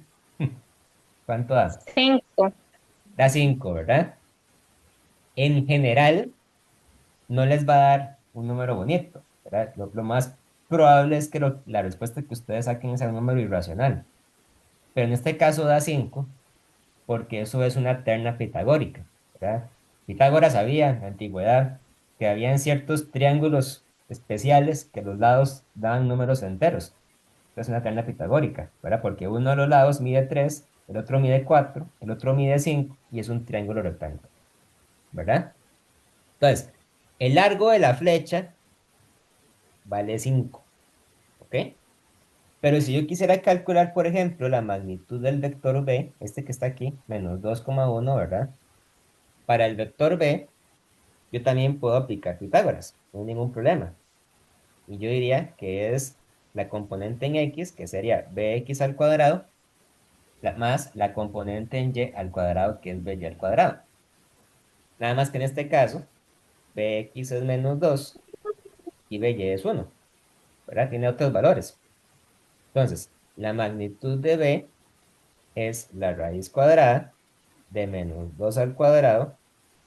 ¿Cuánto da? 5. Da 5, ¿verdad? En general, no les va a dar un número bonito, ¿verdad? Lo más probable es que la respuesta que ustedes saquen sea un número irracional. Pero en este caso da 5 porque eso es una terna pitagórica, ¿verdad? Pitágoras sabía en la antigüedad que habían ciertos triángulos especiales que los lados daban números enteros. Es una terna pitagórica, ¿verdad? Porque uno de los lados mide 3, el otro mide 4, el otro mide 5 y es un triángulo rectángulo, ¿verdad? Entonces, el largo de la flecha vale 5, ¿ok? Pero si yo quisiera calcular, por ejemplo, la magnitud del vector b, este que está aquí, menos 2,1, ¿verdad? Para el vector b, yo también puedo aplicar Pitágoras, no hay ningún problema. Y yo diría que es la componente en x, que sería bx al cuadrado, más la componente en y al cuadrado, que es by al cuadrado. Nada más que en este caso, bx es menos 2 y by es 1, ¿verdad? Tiene otros valores. Entonces, la magnitud de b es la raíz cuadrada de menos 2 al cuadrado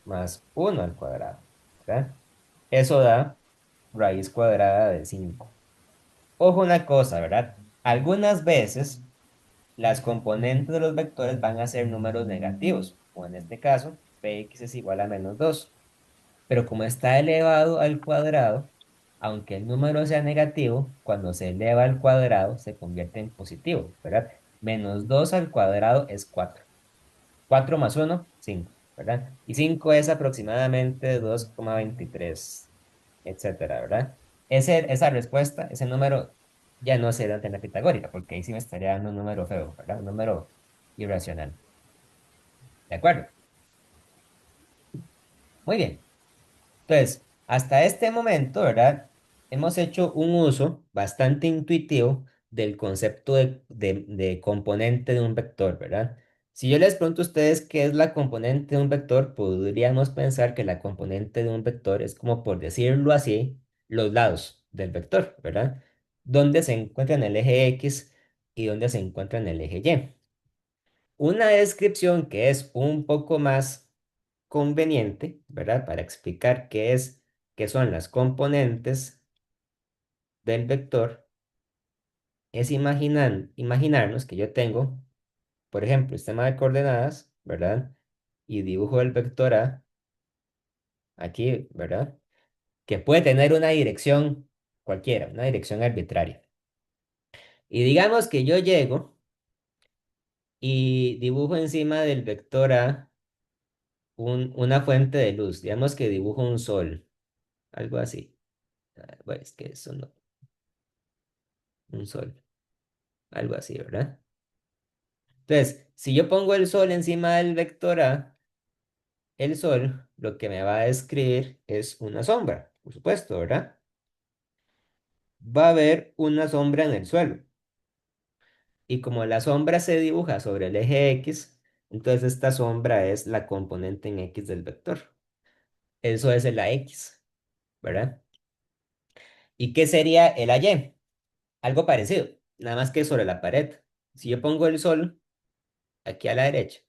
más 1 al cuadrado, ¿verdad? Eso da raíz cuadrada de 5. Ojo una cosa, ¿verdad? Algunas veces las componentes de los vectores van a ser números negativos, o en este caso, px es igual a menos 2. Pero como está elevado al cuadrado, aunque el número sea negativo, cuando se eleva al cuadrado se convierte en positivo, ¿verdad? Menos 2 al cuadrado es 4. 4 más 1, 5, ¿verdad? Y 5 es aproximadamente 2,23, etcétera, ¿verdad? Esa respuesta, ese número ya no será antena pitagórica, porque ahí sí me estaría dando un número feo, ¿verdad? Un número irracional. ¿De acuerdo? Muy bien. Entonces, hasta este momento, ¿verdad? Hemos hecho un uso bastante intuitivo del concepto de componente de un vector, ¿verdad? Si yo les pregunto a ustedes qué es la componente de un vector, podríamos pensar que la componente de un vector es como por decirlo así, los lados del vector, ¿verdad? Donde se encuentra en el eje X y donde se encuentra en el eje Y. Una descripción que es un poco más conveniente, ¿verdad? Para explicar qué son las componentes del vector, es imaginarnos que yo tengo, por ejemplo, sistema de coordenadas, ¿verdad? Y dibujo el vector A aquí, ¿verdad? Que puede tener una dirección cualquiera, una dirección arbitraria. Y digamos que yo llego y dibujo encima del vector A una fuente de luz, digamos que dibujo un sol, algo así. Bueno, es que eso no, un sol, algo así, ¿verdad? Entonces, si yo pongo el sol encima del vector A, el sol lo que me va a describir es una sombra, por supuesto, ¿verdad? Va a haber una sombra en el suelo. Y como la sombra se dibuja sobre el eje X, entonces esta sombra es la componente en X del vector. Eso es el AX, ¿verdad? ¿Y qué sería el AY? Algo parecido, nada más que sobre la pared. Si yo pongo el sol aquí a la derecha,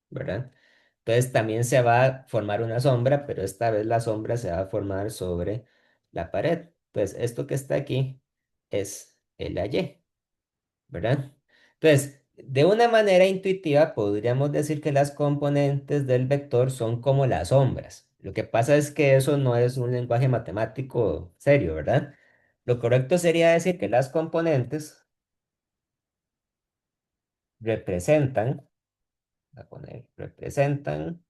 ¿verdad? Entonces también se va a formar una sombra, pero esta vez la sombra se va a formar sobre la pared. Entonces esto que está aquí es el AY, ¿verdad? Entonces, de una manera intuitiva podríamos decir que las componentes del vector son como las sombras. Lo que pasa es que eso no es un lenguaje matemático serio, ¿verdad? Lo correcto sería decir que las componentes representan, voy a poner, representan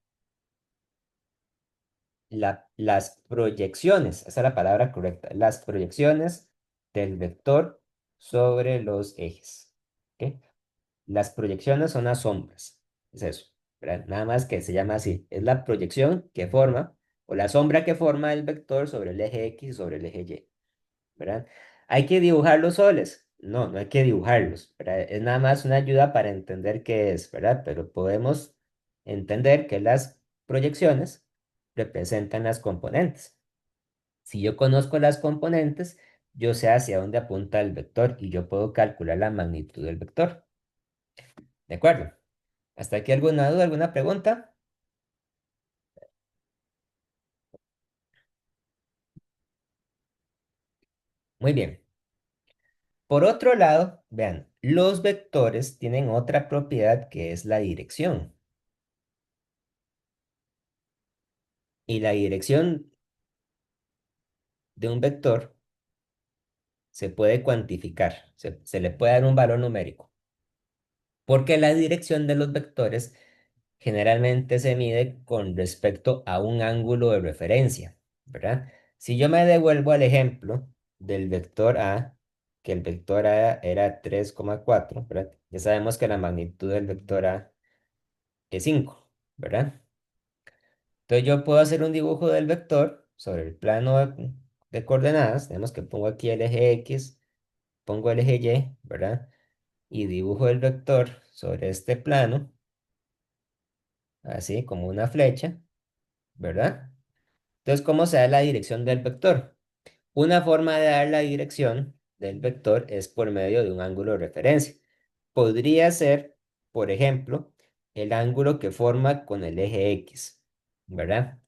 las proyecciones, esa es la palabra correcta, las proyecciones del vector sobre los ejes. ¿Ok? Las proyecciones son las sombras, es eso, ¿verdad? Nada más que se llama así, es la proyección que forma, o la sombra que forma el vector sobre el eje X y sobre el eje Y, ¿verdad? ¿Hay que dibujar los soles? No, no hay que dibujarlos, ¿verdad? Es nada más una ayuda para entender qué es, ¿verdad? Pero podemos entender que las proyecciones representan las componentes. Si yo conozco las componentes, yo sé hacia dónde apunta el vector y yo puedo calcular la magnitud del vector. ¿De acuerdo? ¿Hasta aquí alguna duda, alguna pregunta? Muy bien. Por otro lado, vean, los vectores tienen otra propiedad que es la dirección. Y la dirección de un vector se puede cuantificar, se le puede dar un valor numérico. Porque la dirección de los vectores generalmente se mide con respecto a un ángulo de referencia, ¿verdad? Si yo me devuelvo al ejemplo del vector A, que el vector A era 3,4, ¿verdad? Ya sabemos que la magnitud del vector A es 5, ¿verdad? Entonces yo puedo hacer un dibujo del vector sobre el plano de coordenadas. Tenemos que pongo aquí el eje X, pongo el eje Y, ¿verdad? Y dibujo el vector sobre este plano, así como una flecha, ¿verdad? Entonces, ¿cómo se da la dirección del vector? Una forma de dar la dirección del vector es por medio de un ángulo de referencia. Podría ser, por ejemplo, el ángulo que forma con el eje X, ¿verdad?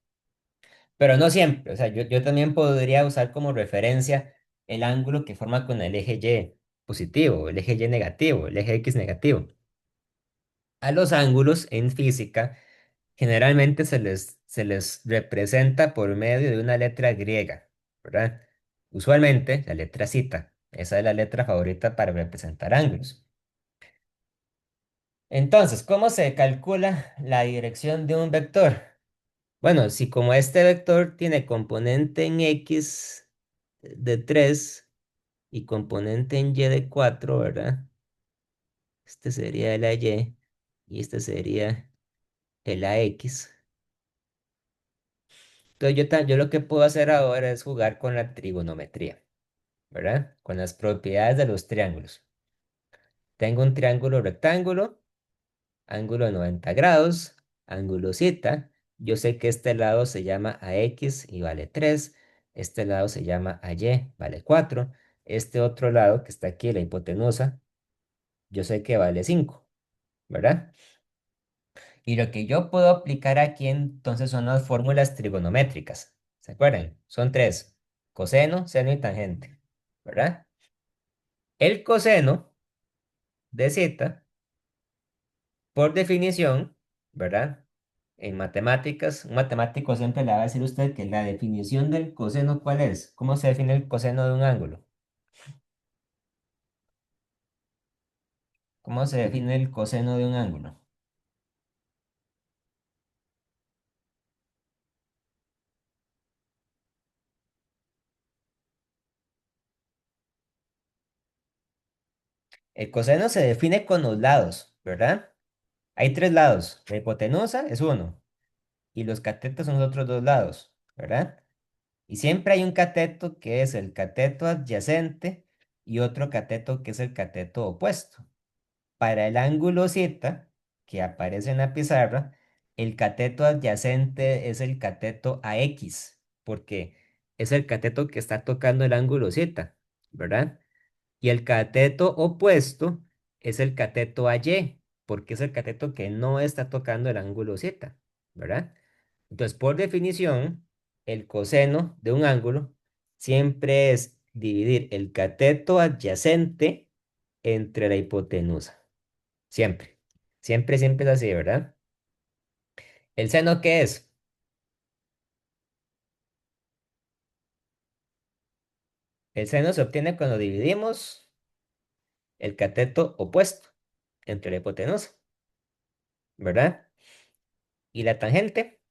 Pero no siempre, o sea, yo también podría usar como referencia el ángulo que forma con el eje Y positivo, el eje Y negativo, el eje X negativo. A los ángulos en física generalmente se les representa por medio de una letra griega, ¿verdad? Usualmente la letra zeta, esa es la letra favorita para representar ángulos. Entonces, ¿cómo se calcula la dirección de un vector? Bueno, si como este vector tiene componente en X de 3 y componente en Y de 4, ¿verdad? Este sería el AY y este sería el AX. Entonces yo lo que puedo hacer ahora es jugar con la trigonometría, ¿verdad? Con las propiedades de los triángulos. Tengo un triángulo rectángulo, ángulo de 90 grados, ángulo zeta. Yo sé que este lado se llama AX y vale 3. Este lado se llama AY, vale 4. Este otro lado que está aquí, la hipotenusa, yo sé que vale 5, ¿verdad? Y lo que yo puedo aplicar aquí entonces son las fórmulas trigonométricas. ¿Se acuerdan? Son tres: coseno, seno y tangente, ¿verdad? El coseno de zeta, por definición, ¿verdad? En matemáticas, un matemático siempre le va a decir a usted que la definición del coseno, ¿cuál es? ¿Cómo se define el coseno de un ángulo? ¿Cómo se define el coseno de un ángulo? El coseno se define con los lados, ¿verdad? Hay tres lados. La hipotenusa es uno. y los catetos son los otros dos lados, ¿verdad? Y siempre hay un cateto que es el cateto adyacente y otro cateto que es el cateto opuesto. Para el ángulo zeta, que aparece en la pizarra, el cateto adyacente es el cateto AX, porque es el cateto que está tocando el ángulo zeta, ¿verdad? Y el cateto opuesto es el cateto AY, porque es el cateto que no está tocando el ángulo zeta, ¿verdad? Entonces, por definición, el coseno de un ángulo siempre es dividir el cateto adyacente entre la hipotenusa. Siempre. Siempre, siempre es así, ¿verdad? ¿El seno qué es? El seno se obtiene cuando dividimos el cateto opuesto entre la hipotenusa, ¿verdad? Y la tangente,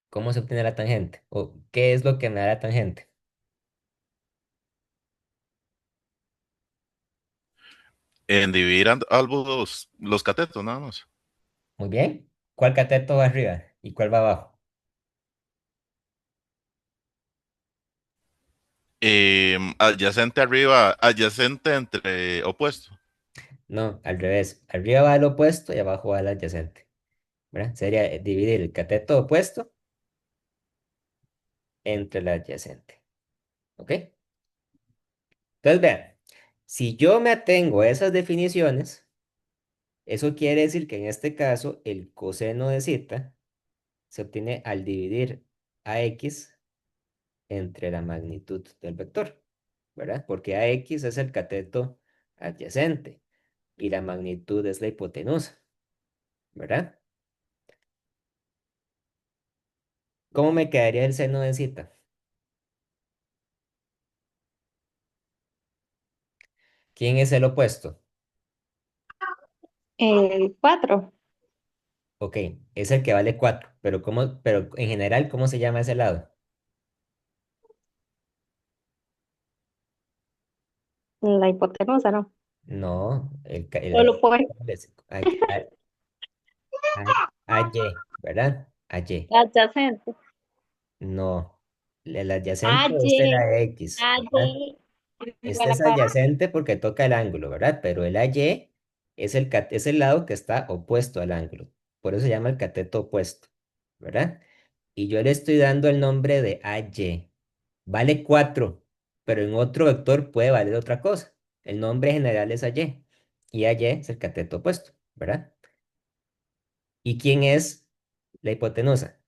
¿cómo se obtiene la tangente? ¿O qué es lo que me da la tangente? En dividir ambos los catetos, nada más. Muy bien. ¿Cuál cateto va arriba y cuál va abajo? Adyacente arriba, adyacente entre opuesto. No, al revés. Arriba va el opuesto y abajo va el adyacente, ¿verdad? Sería dividir el cateto opuesto entre el adyacente. ¿Ok? Entonces, vean, si yo me atengo a esas definiciones, eso quiere decir que en este caso el coseno de zeta se obtiene al dividir a x entre la magnitud del vector, ¿verdad? Porque a x es el cateto adyacente y la magnitud es la hipotenusa, ¿verdad? ¿Cómo me quedaría el seno de zeta? ¿Quién es el opuesto? El 4, Ok, es el que vale 4, pero pero en general, ¿cómo se llama ese lado? la hipotenusa, ¿no? No, Solo puede AY, ¿verdad? AY. adyacente. No, el adyacente es el AY, AX, ¿verdad? AY, Este igual a es 4. adyacente porque toca el ángulo, ¿verdad? Pero el AY es el lado que está opuesto al ángulo. Por eso se llama el cateto opuesto, ¿verdad? Y yo le estoy dando el nombre de AY. Vale 4, pero en otro vector puede valer otra cosa. El nombre general es AY. Y AY es el cateto opuesto, ¿verdad? ¿Y quién es la hipotenusa?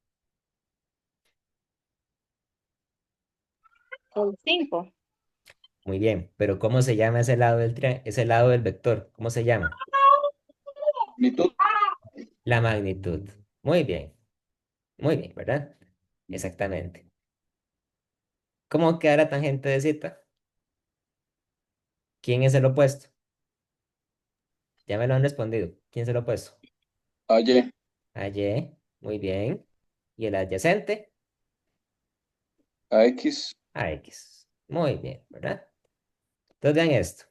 El 5. Muy bien, pero ¿cómo se llama ese lado ese lado del vector? ¿Cómo se llama? Magnitud. La magnitud. Muy bien, ¿verdad? Exactamente. ¿Cómo queda la tangente de zeta? ¿Quién es el opuesto? Ya me lo han respondido. ¿Quién es el opuesto? Oye, Y, muy bien. ¿Y el adyacente? AX. AX. Muy bien, ¿verdad? Entonces vean esto.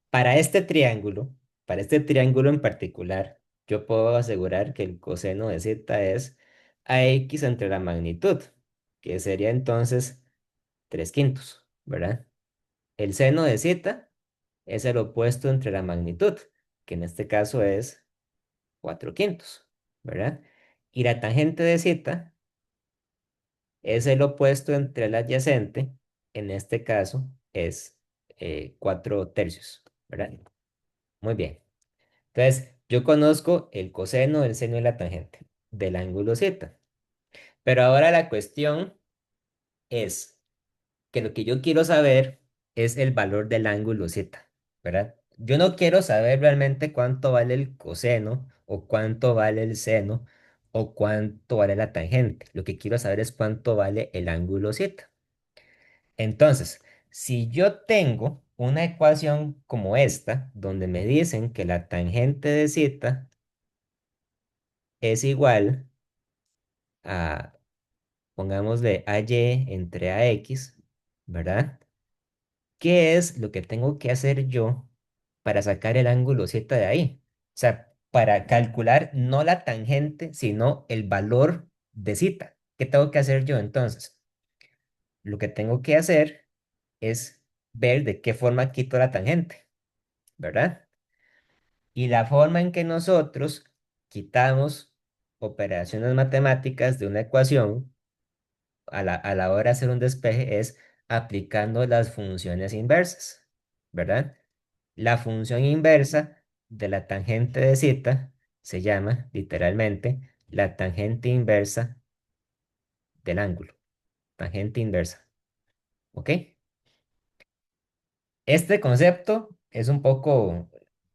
Para este triángulo, para este triángulo en particular, yo puedo asegurar que el coseno de zeta es AX entre la magnitud, que sería entonces 3 quintos, ¿verdad? El seno de zeta es el opuesto entre la magnitud, que en este caso es 4 quintos, ¿verdad? Y la tangente de zeta es el opuesto entre el adyacente, en este caso es 4 tercios, ¿verdad? Muy bien. Entonces, yo conozco el coseno, el seno y la tangente del ángulo zeta. Pero ahora la cuestión es que lo que yo quiero saber es el valor del ángulo zeta, ¿verdad? Yo no quiero saber realmente cuánto vale el coseno o cuánto vale el seno o cuánto vale la tangente. Lo que quiero saber es cuánto vale el ángulo zeta. Entonces, si yo tengo una ecuación como esta, donde me dicen que la tangente de zeta es igual a, pongámosle AY entre AX, ¿verdad? ¿Qué es lo que tengo que hacer yo para sacar el ángulo Z de ahí. O sea, para calcular no la tangente, sino el valor de zeta. ¿Qué tengo que hacer yo entonces? Lo que tengo que hacer es ver de qué forma quito la tangente, ¿verdad? Y la forma en que nosotros quitamos operaciones matemáticas de una ecuación a la hora de hacer un despeje es aplicando las funciones inversas, ¿verdad? La función inversa de la tangente de zeta se llama literalmente la tangente inversa del ángulo, tangente inversa, ¿ok? Este concepto es un poco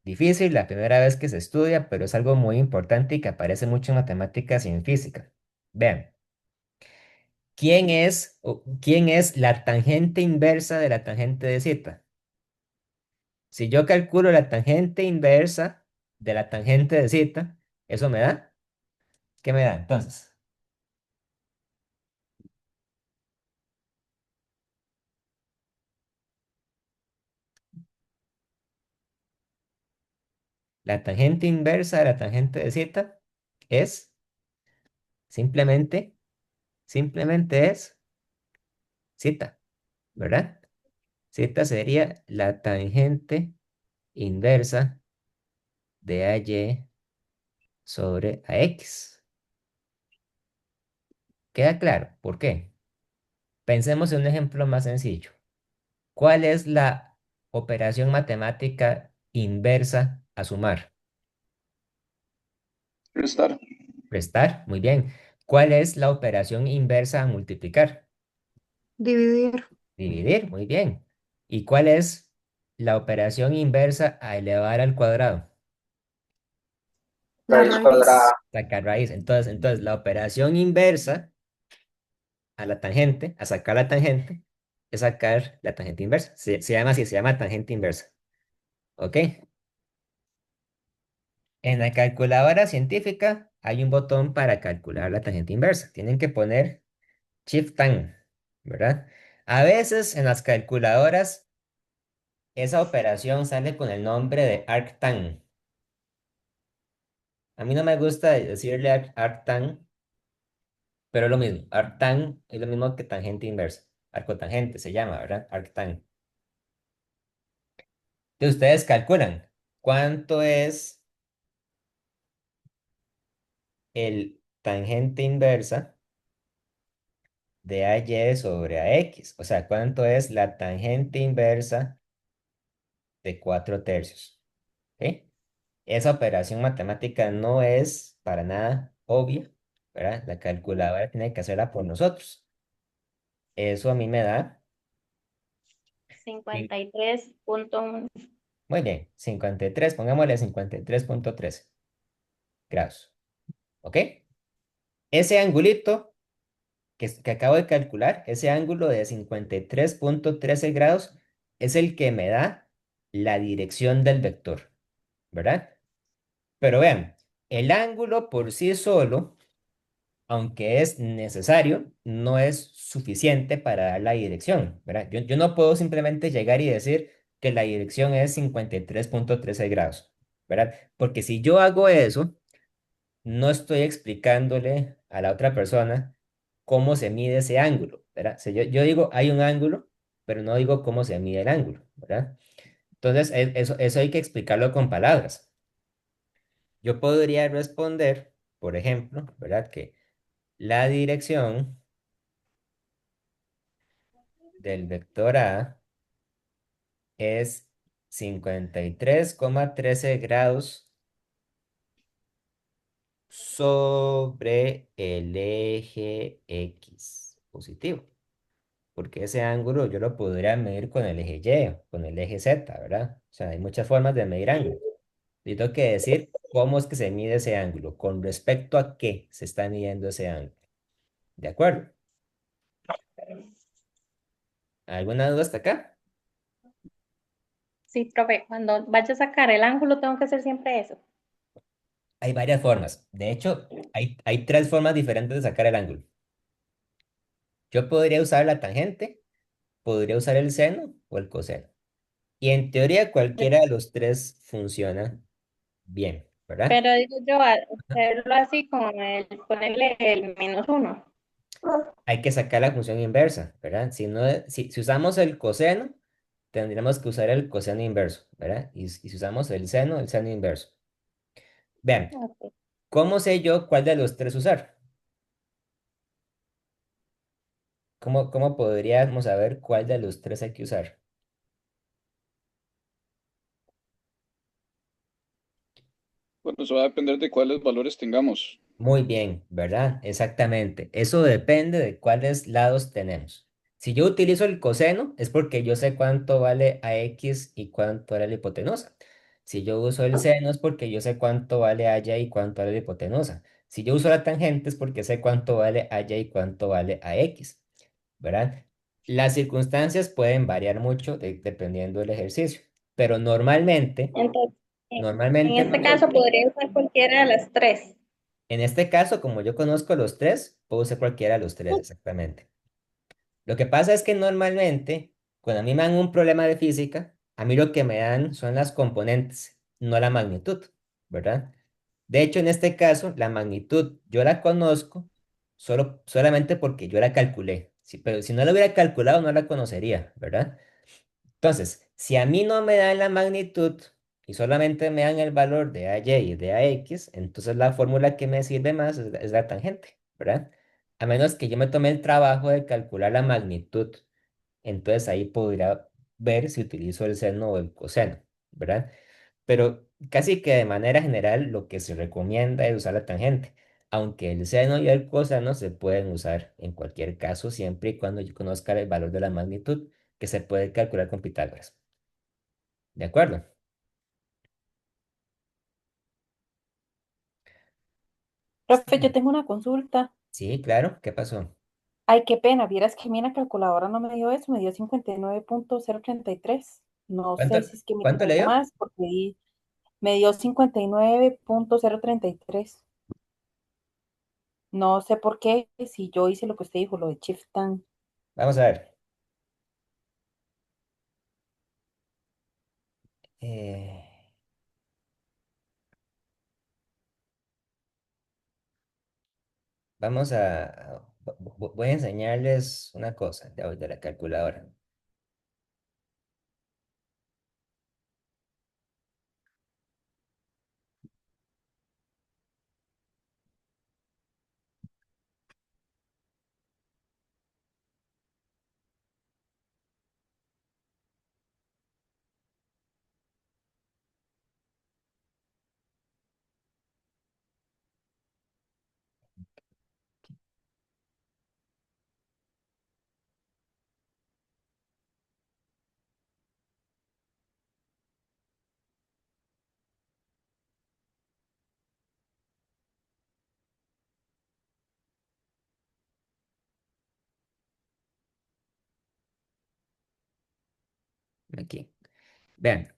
difícil la primera vez que se estudia, pero es algo muy importante y que aparece mucho en matemáticas y en física. Vean, quién es la tangente inversa de la tangente de zeta? Si yo calculo la tangente inversa de la tangente de zeta, ¿eso me da? ¿Qué me da entonces? La tangente inversa de la tangente de zeta es simplemente, simplemente es zeta, ¿verdad? Zeta sería la tangente inversa de AY sobre AX. ¿Queda claro? ¿Por qué? Pensemos en un ejemplo más sencillo. ¿Cuál es la operación matemática inversa a sumar? Restar. Restar, muy bien. ¿Cuál es la operación inversa a multiplicar? Dividir. Dividir, muy bien. ¿Y cuál es la operación inversa a elevar al cuadrado? La raíz. Sacar raíz. Entonces, la operación inversa a la tangente, a sacar la tangente, es sacar la tangente inversa. Se llama así, se llama tangente inversa. ¿Ok? En la calculadora científica hay un botón para calcular la tangente inversa. Tienen que poner Shift Tan, ¿verdad? A veces en las calculadoras esa operación sale con el nombre de arctan. A mí no me gusta decirle arctan, pero es lo mismo. Arctan es lo mismo que tangente inversa. Arcotangente se llama, ¿verdad? Arctan. Entonces ustedes calculan cuánto es el tangente inversa de AY sobre AX. O sea, cuánto es la tangente inversa de 4 tercios. ¿Ok? Esa operación matemática no es para nada obvia, ¿verdad? La calculadora tiene que hacerla por nosotros. Eso a mí me da, cin- 53.1. muy bien, 53, pongámosle 53,13 grados. ¿Ok? Ese angulito que acabo de calcular, ese ángulo de 53,13 grados, es el que me da la dirección del vector, ¿verdad? Pero vean, el ángulo por sí solo, aunque es necesario, no es suficiente para dar la dirección, ¿verdad? Yo no puedo simplemente llegar y decir que la dirección es 53,13 grados, ¿verdad? Porque si yo hago eso, no estoy explicándole a la otra persona cómo se mide ese ángulo, ¿verdad? O sea, yo digo, hay un ángulo, pero no digo cómo se mide el ángulo, ¿verdad? Entonces, eso hay que explicarlo con palabras. Yo podría responder, por ejemplo, ¿verdad? Que la dirección del vector A es 53,13 grados sobre el eje X positivo. Porque ese ángulo yo lo podría medir con el eje Y o con el eje Z, ¿verdad? O sea, hay muchas formas de medir ángulos. Yo tengo que decir cómo es que se mide ese ángulo, con respecto a qué se está midiendo ese ángulo. ¿De acuerdo? ¿Alguna duda hasta acá? Sí, profe, cuando vaya a sacar el ángulo tengo que hacer siempre eso. Hay varias formas. De hecho, hay tres formas diferentes de sacar el ángulo. Yo podría usar la tangente, podría usar el seno o el coseno. Y en teoría cualquiera de los tres funciona bien, ¿verdad? Pero digo yo, hacerlo así con el, ponerle el -1. Hay que sacar la función inversa, ¿verdad? Si no, si usamos el coseno, tendríamos que usar el coseno inverso, ¿verdad? Y si usamos el seno inverso. Vean, Ok. ¿cómo sé yo cuál de los tres usar? ¿Cómo podríamos saber cuál de los tres hay que usar? Bueno, eso va a depender de cuáles valores tengamos. Muy bien, ¿verdad? Exactamente. Eso depende de cuáles lados tenemos. Si yo utilizo el coseno, es porque yo sé cuánto vale a x y cuánto vale la hipotenusa. Si yo uso el seno, es porque yo sé cuánto vale a y y cuánto vale la hipotenusa. Si yo uso la tangente, es porque sé cuánto vale a y y cuánto vale a x, ¿verdad? Las circunstancias pueden variar mucho dependiendo del ejercicio, pero Entonces, en normalmente este caso nosotros podría usar cualquiera de las tres. en este caso, como yo conozco los tres, puedo usar cualquiera de los tres, exactamente. Lo que pasa es que normalmente, cuando a mí me dan un problema de física, a mí lo que me dan son las componentes, no la magnitud, ¿verdad? De hecho, en este caso, la magnitud yo la conozco solamente porque yo la calculé. Pero si no la hubiera calculado, no la conocería, ¿verdad? Entonces, si a mí no me dan la magnitud y solamente me dan el valor de AY y de AX, entonces la fórmula que me sirve más es la tangente, ¿verdad? A menos que yo me tome el trabajo de calcular la magnitud, entonces ahí podría ver si utilizo el seno o el coseno, ¿verdad? Pero casi que de manera general lo que se recomienda es usar la tangente, aunque el seno y el coseno se pueden usar en cualquier caso siempre y cuando yo conozca el valor de la magnitud que se puede calcular con Pitágoras. ¿De acuerdo? Profe, yo tengo una consulta. Sí, claro. ¿Qué pasó? Ay, qué pena, vieras que a mí la calculadora no me dio eso, me dio 59.033. No ¿Cuánto, sé si es que me cuánto le equivoco dio? más, porque me dio 59.033. No sé por qué, si yo hice lo que usted dijo, lo de Shift Tan. Vamos a ver. Eh, vamos voy a enseñarles una cosa de la calculadora. Aquí. Vean.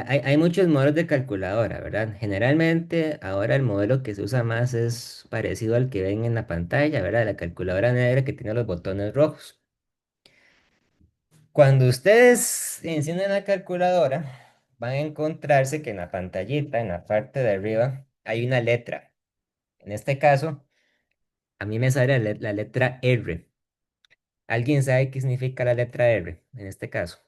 Hay muchos modelos de calculadora, ¿verdad? Generalmente ahora el modelo que se usa más es parecido al que ven en la pantalla, ¿verdad? La calculadora negra que tiene los botones rojos. Cuando ustedes encienden la calculadora, van a encontrarse que en la pantallita, en la parte de arriba, hay una letra. En este caso, a mí me sale la letra R. ¿Alguien sabe qué significa la letra R en este caso?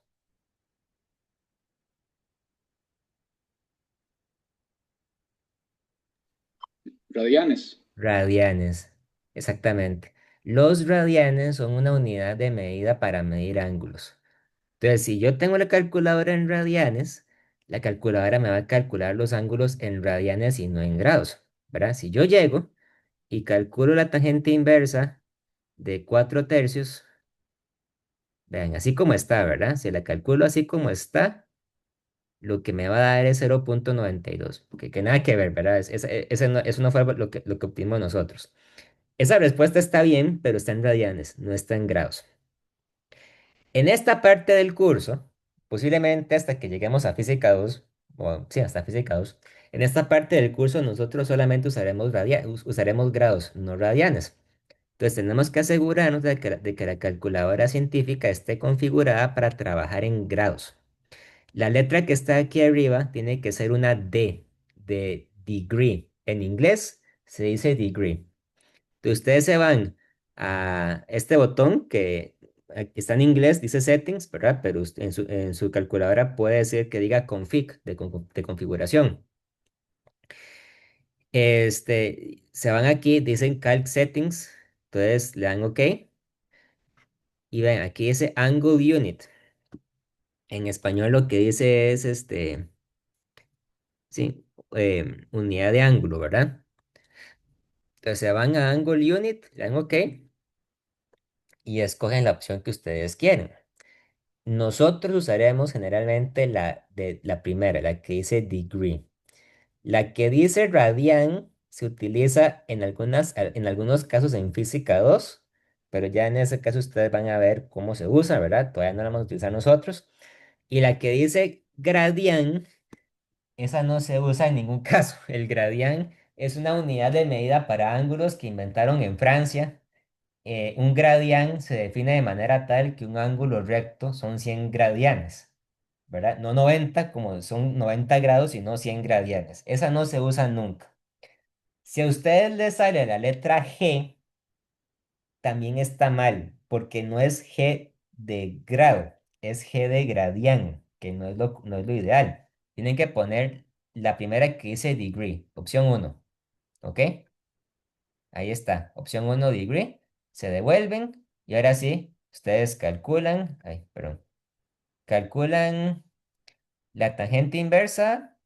Radianes. Radianes, exactamente. Los radianes son una unidad de medida para medir ángulos. Entonces, si yo tengo la calculadora en radianes, la calculadora me va a calcular los ángulos en radianes y no en grados, ¿verdad? Si yo llego y calculo la tangente inversa de 4 tercios, vean, así como está, ¿verdad? Si la calculo así como está, lo que me va a dar es 0.92, que nada que ver, ¿verdad? Eso no fue lo que obtuvimos nosotros. Esa respuesta está bien, pero está en radianes, no está en grados. En esta parte del curso, posiblemente hasta que lleguemos a física 2, o sí, hasta física 2, en esta parte del curso nosotros solamente usaremos grados, no radianes. Entonces tenemos que asegurarnos de que la calculadora científica esté configurada para trabajar en grados. La letra que está aquí arriba tiene que ser una D, de degree. En inglés se dice degree. Entonces ustedes se van a este botón que aquí está en inglés, dice settings, ¿verdad? Pero en su calculadora puede decir que diga config, de configuración. Se van aquí, dicen calc settings, entonces le dan OK y ven, aquí dice angle unit. En español lo que dice es sí, unidad de ángulo, ¿verdad? Entonces se van a angle unit, le dan OK y escogen la opción que ustedes quieren. Nosotros usaremos generalmente la primera, la que dice degree. La que dice radian se utiliza en algunos casos en física 2, pero ya en ese caso ustedes van a ver cómo se usa, ¿verdad? Todavía no la vamos a utilizar nosotros. Y la que dice gradian, esa no se usa en ningún caso. El gradian es una unidad de medida para ángulos que inventaron en Francia. Un gradián se define de manera tal que un ángulo recto son 100 gradianes, ¿verdad? No 90 como son 90 grados, sino 100 gradianes. Esa no se usa nunca. Si a ustedes les sale la letra G, también está mal, porque no es G de grado, es G de gradián, que no es lo ideal. Tienen que poner la primera que dice degree, opción uno, ¿ok? Ahí está, opción uno degree, se devuelven y ahora sí, ustedes calculan, ay, perdón, calculan la tangente inversa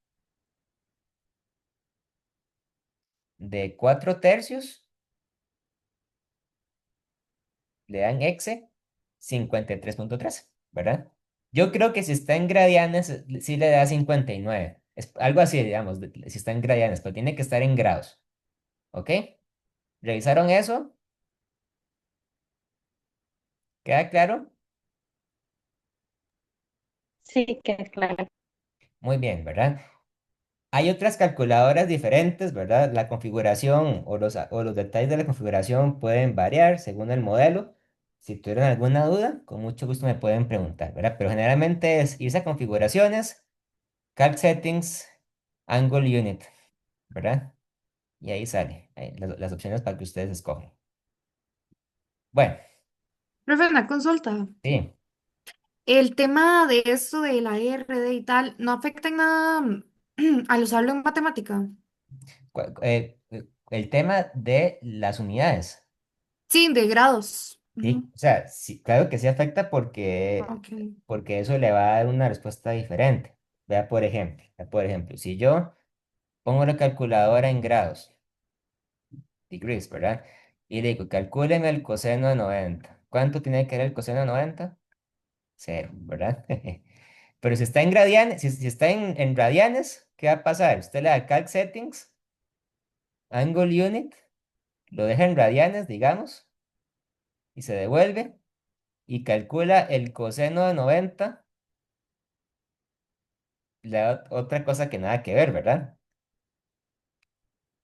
de 4 tercios, le dan x 53,3, ¿verdad? Yo creo que si está en gradianes, sí le da 59. Es algo así, digamos, si está en gradianes, pero tiene que estar en grados. ¿Ok? ¿Revisaron eso? ¿Queda claro? Sí, que claro. Muy bien, ¿verdad? Hay otras calculadoras diferentes, ¿verdad? La configuración o los detalles de la configuración pueden variar según el modelo. Si tuvieran alguna duda, con mucho gusto me pueden preguntar, ¿verdad? Pero generalmente es irse a configuraciones, calc settings, angle unit, ¿verdad? Y ahí sale las opciones para que ustedes escojan. Bueno, Profe, una consulta. sí. El tema de esto de la RD y tal, ¿no afecta en nada al usarlo en matemática? El tema de las unidades. Sí, de grados. Sí, Ujú. o sea, sí, claro que sí afecta porque eso le va a dar una respuesta diferente. Vea, por ejemplo, si yo pongo la calculadora en grados, degrees, ¿verdad? Y le digo, calcúleme el coseno de 90. ¿Cuánto tiene que ser el coseno de 90? Cero, ¿verdad? Pero si está en gradianes, si está en radianes, ¿qué va a pasar? Usted le da calc settings, angle unit, lo deja en radianes, digamos, y se devuelve y calcula el coseno de 90, le da otra cosa que nada que ver, ¿verdad?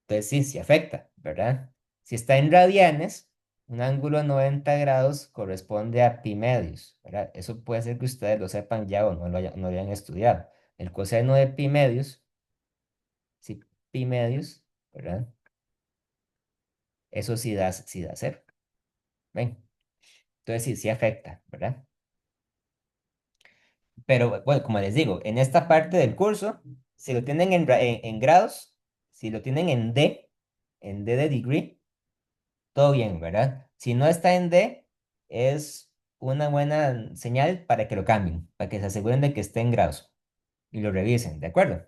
Entonces sí, sí afecta, ¿verdad? Si está en radianes, un ángulo de 90 grados corresponde a pi medios, ¿verdad? Eso puede ser que ustedes lo sepan ya o no lo hayan estudiado. El coseno de pi medios, sí, pi medios, ¿verdad? Eso sí da cero. ¿Ven? Entonces sí, sí afecta, ¿verdad? Pero bueno, como les digo, en esta parte del curso, si lo tienen en grados, si lo tienen en D de degree, todo bien, ¿verdad? Si no está en D, es una buena señal para que lo cambien, para que se aseguren de que esté en grados y lo revisen, ¿de acuerdo?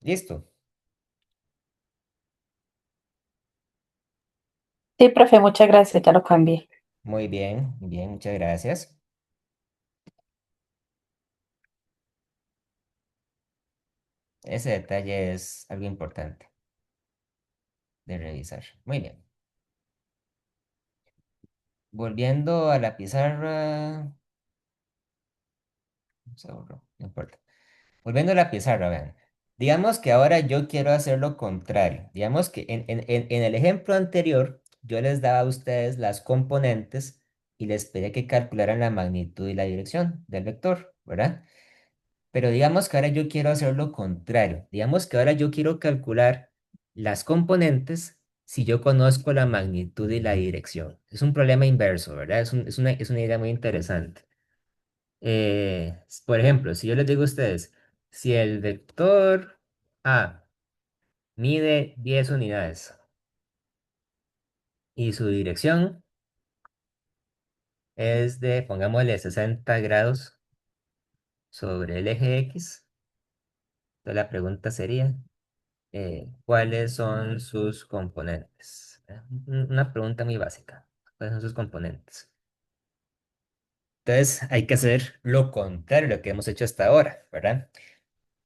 Listo. Sí, profe, muchas gracias, ya lo cambié. Muy bien, muchas gracias. Ese detalle es algo importante de revisar. Muy bien. Volviendo a la pizarra. Se borró, no importa. Volviendo a la pizarra, vean. Digamos que ahora yo quiero hacer lo contrario. Digamos que en el ejemplo anterior yo les daba a ustedes las componentes y les pedía que calcularan la magnitud y la dirección del vector, ¿verdad? Pero digamos que ahora yo quiero hacer lo contrario. Digamos que ahora yo quiero calcular las componentes si yo conozco la magnitud y la dirección. Es un problema inverso, ¿verdad? Es una idea muy interesante. Por ejemplo, si yo les digo a ustedes, si el vector A mide 10 unidades y su dirección es de, pongámosle, 60 grados sobre el eje X, entonces la pregunta sería, ¿cuáles son sus componentes? Una pregunta muy básica. ¿Cuáles son sus componentes? Entonces hay que hacer lo contrario a lo que hemos hecho hasta ahora, ¿verdad?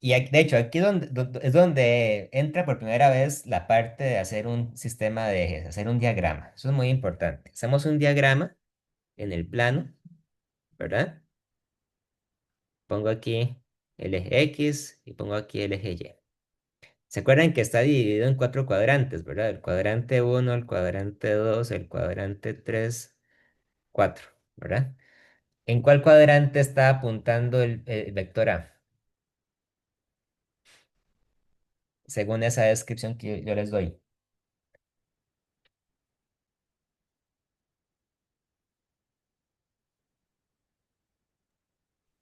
Y de hecho, aquí es donde entra por primera vez la parte de hacer un sistema de ejes, hacer un diagrama. Eso es muy importante. Hacemos un diagrama en el plano, ¿verdad? Pongo aquí el eje X y pongo aquí el eje Y. ¿Se acuerdan que está dividido en cuatro cuadrantes, verdad? El cuadrante uno, el cuadrante 2, el cuadrante 3, 4, ¿verdad? ¿En cuál cuadrante está apuntando el vector A? Según esa descripción que yo les doy.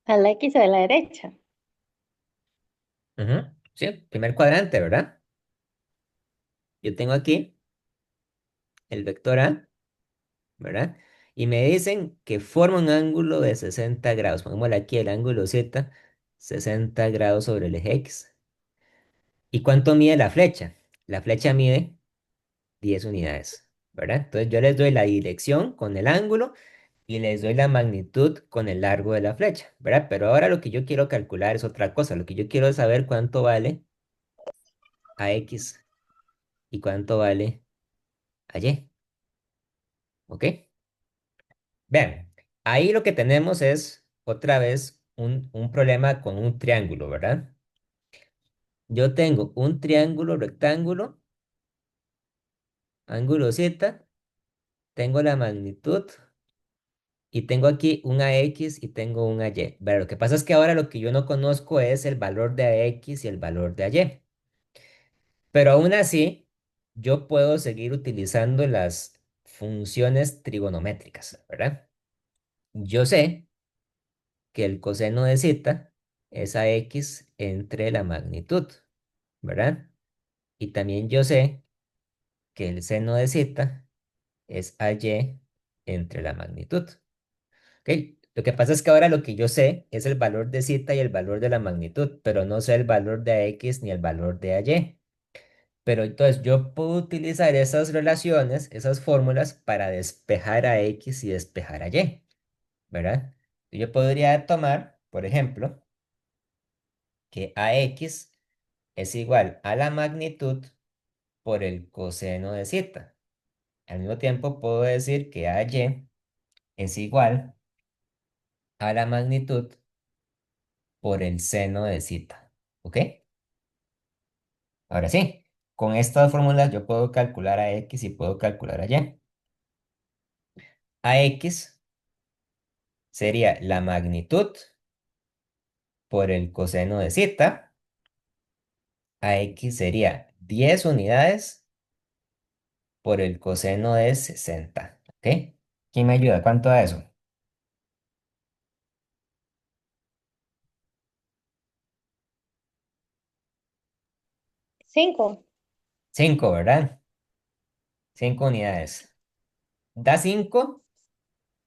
A la X de la derecha. Ujú. Sí, primer cuadrante, ¿verdad? Yo tengo aquí el vector A, ¿verdad? Y me dicen que forma un ángulo de 60 grados. Pongámosle aquí el ángulo Z, 60 grados sobre el eje X. ¿Y cuánto mide la flecha? La flecha mide 10 unidades, ¿verdad? Entonces yo les doy la dirección con el ángulo y les doy la magnitud con el largo de la flecha, ¿verdad? Pero ahora lo que yo quiero calcular es otra cosa. Lo que yo quiero es saber cuánto vale a X y cuánto vale a Y, ¿ok? Vean, ahí lo que tenemos es otra vez un problema con un triángulo, ¿verdad? Yo tengo un triángulo rectángulo, ángulo Z, tengo la magnitud y tengo aquí un AX y tengo un AY. Pero lo que pasa es que ahora lo que yo no conozco es el valor de AX y el valor de AY. Pero aún así, yo puedo seguir utilizando las funciones trigonométricas, ¿verdad? Yo sé que el coseno de zeta es AX entre la magnitud, ¿verdad? Y también yo sé que el seno de zeta es AY entre la magnitud. ¿Ok? Lo que pasa es que ahora lo que yo sé es el valor de zeta y el valor de la magnitud, pero no sé el valor de AX ni el valor de AY. Pero entonces yo puedo utilizar esas relaciones, esas fórmulas para despejar a X y despejar a Y, ¿verdad? Yo podría tomar, por ejemplo, que AX es igual a la magnitud por el coseno de zeta. Al mismo tiempo puedo decir que AY es igual a la magnitud por el seno de zeta. ¿Ok? Ahora sí, con estas fórmulas yo puedo calcular a X y puedo calcular a Y. AX sería la magnitud por el coseno de zeta. AX sería 10 unidades por el coseno de 60. ¿Ok? ¿Quién me ayuda? ¿Cuánto da eso? 5. 5, ¿verdad? 5 unidades. Da 5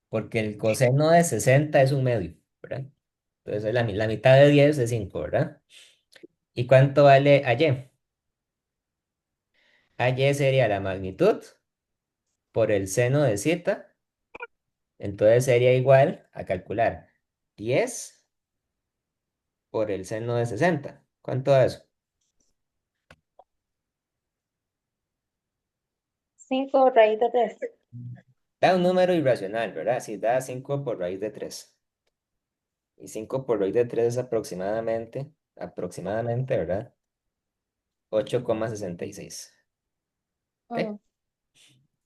porque el coseno de 60 es un medio, ¿verdad? Entonces la mitad de 10 es 5, ¿verdad? ¿Y cuánto vale AY? AY sería la magnitud por el seno de zeta. Entonces sería igual a calcular 10 por el seno de 60. ¿Cuánto da eso? 5 raíz de 3. Da un número irracional, ¿verdad? Sí, da 5 por raíz de 3. Y 5 por raíz de 3 es aproximadamente, ¿verdad? 8,66. ¿Ok? Mm.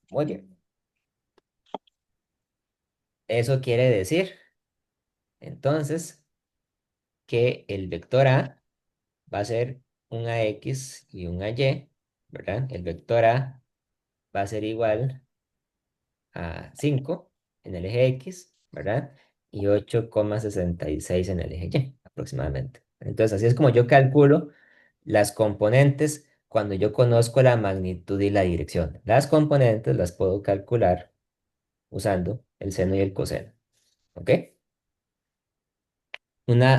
Muy bien. Eso quiere decir, entonces, que el vector A va a ser un AX y un AY, ¿verdad? El vector A va a ser igual a 5 en el eje X, ¿verdad? Y 8,66 en el eje Y, aproximadamente. Entonces, así es como yo calculo las componentes cuando yo conozco la magnitud y la dirección. Las componentes las puedo calcular usando el seno y el coseno. ¿Ok?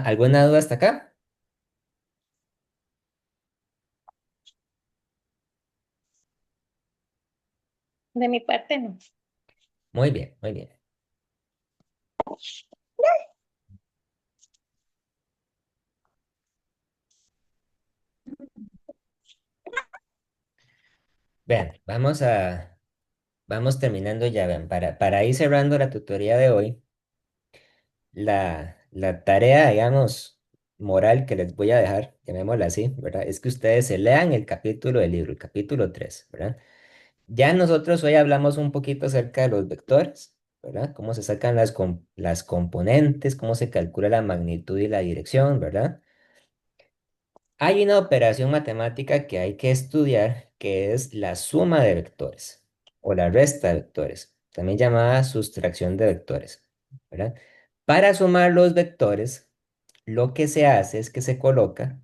¿Alguna duda hasta acá? De mi parte, no. Muy bien, muy bien. Vean, vamos terminando ya, vean, para ir cerrando la tutoría de hoy, la tarea, digamos, moral que les voy a dejar, llamémosla así, ¿verdad? Es que ustedes se lean el capítulo del libro, el capítulo 3, ¿verdad? Ya nosotros hoy hablamos un poquito acerca de los vectores, ¿verdad? Cómo se sacan las componentes, cómo se calcula la magnitud y la dirección, ¿verdad? Hay una operación matemática que hay que estudiar que es la suma de vectores o la resta de vectores, también llamada sustracción de vectores, ¿verdad? Para sumar los vectores, lo que se hace es que se coloca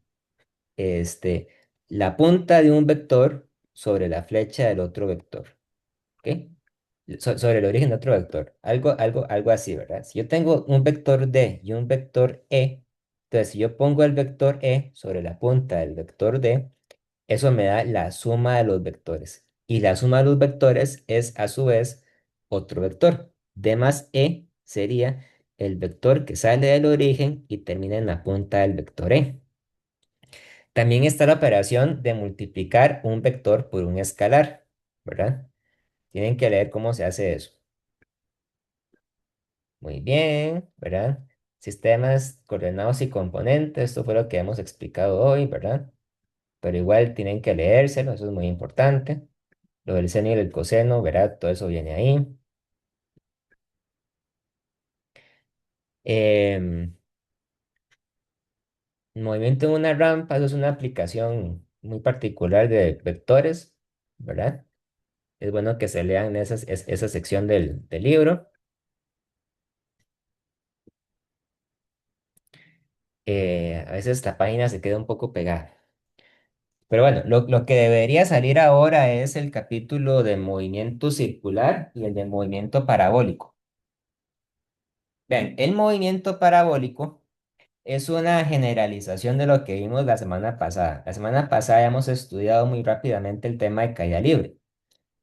este, la punta de un vector sobre la flecha del otro vector, ¿ok? Sobre el origen de otro vector, algo así, ¿verdad? Si yo tengo un vector D y un vector E, entonces si yo pongo el vector E sobre la punta del vector D, eso me da la suma de los vectores. Y la suma de los vectores es a su vez otro vector. D más E sería el vector que sale del origen y termina en la punta del vector E. También está la operación de multiplicar un vector por un escalar, ¿verdad? Tienen que leer cómo se hace eso. Muy bien, ¿verdad? Sistemas coordenados y componentes, esto fue lo que hemos explicado hoy, ¿verdad? Pero igual tienen que leérselo, eso es muy importante. Lo del seno y el coseno, ¿verdad? Todo eso viene ahí. Em, movimiento en una rampa, eso es una aplicación muy particular de vectores, ¿verdad? Es bueno que se lean esa sección del libro. A veces la página se queda un poco pegada. Pero bueno, lo que debería salir ahora es el capítulo de movimiento circular y el de movimiento parabólico. Vean, el movimiento parabólico es una generalización de lo que vimos la semana pasada. La semana pasada hemos estudiado muy rápidamente el tema de caída libre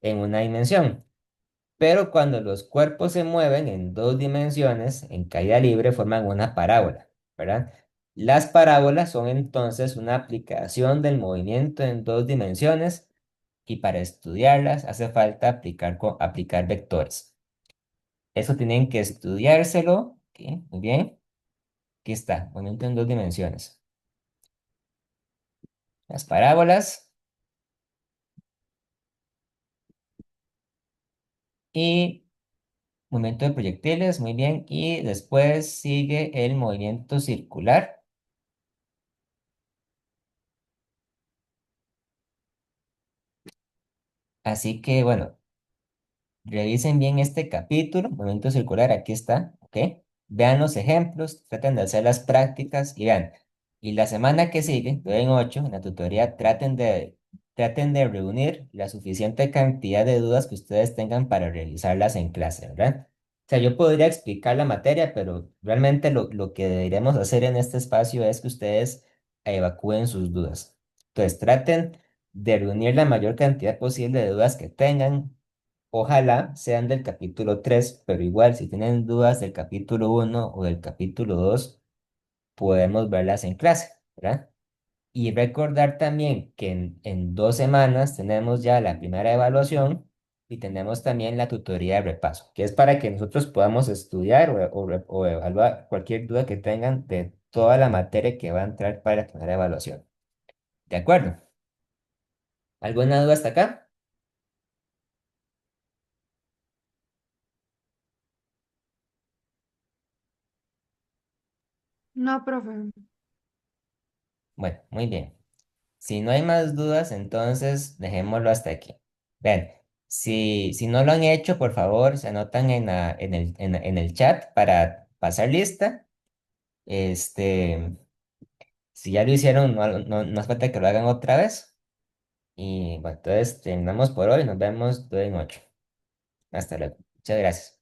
en una dimensión. Pero cuando los cuerpos se mueven en dos dimensiones, en caída libre, forman una parábola, ¿verdad? Las parábolas son entonces una aplicación del movimiento en dos dimensiones y para estudiarlas hace falta aplicar vectores. Eso tienen que estudiárselo. ¿Ok? Muy bien. Aquí está, movimiento en dos dimensiones. Las parábolas y movimiento de proyectiles, muy bien. Y después sigue el movimiento circular. Así que bueno, revisen bien este capítulo, movimiento circular, aquí está, ¿ok? Vean los ejemplos, traten de hacer las prácticas y vean. Y la semana que sigue, en 8, en la tutoría, traten de reunir la suficiente cantidad de dudas que ustedes tengan para realizarlas en clase, ¿verdad? O sea, yo podría explicar la materia, pero realmente lo que deberíamos hacer en este espacio es que ustedes evacúen sus dudas. Entonces, traten de reunir la mayor cantidad posible de dudas que tengan. Ojalá sean del capítulo 3, pero igual si tienen dudas del capítulo 1 o del capítulo 2, podemos verlas en clase, ¿verdad? Y recordar también que en 2 semanas tenemos ya la primera evaluación y tenemos también la tutoría de repaso, que es para que nosotros podamos estudiar o evaluar cualquier duda que tengan de toda la materia que va a entrar para la primera evaluación. ¿De acuerdo? ¿Alguna duda hasta acá? No, profe. Bueno, muy bien. Si no hay más dudas, entonces dejémoslo hasta aquí. Vean, si no lo han hecho, por favor, se anotan en el chat para pasar lista. Este, si ya lo hicieron, no hace falta que lo hagan otra vez. Y bueno, entonces terminamos por hoy. Nos vemos en 8. Hasta luego. Muchas gracias.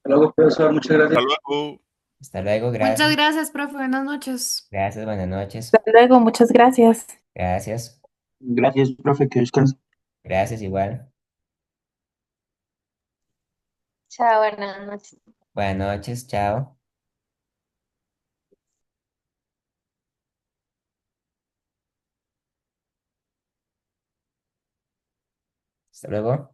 Luego, profesor, muchas Hasta gracias. luego. Hasta luego, Muchas gracias. gracias, profe. Buenas noches. Gracias, buenas noches. Hasta luego, muchas gracias. Gracias. Gracias, profe, que descanse. Gracias igual. Chao, buenas noches. Buenas noches, chao. Hasta luego.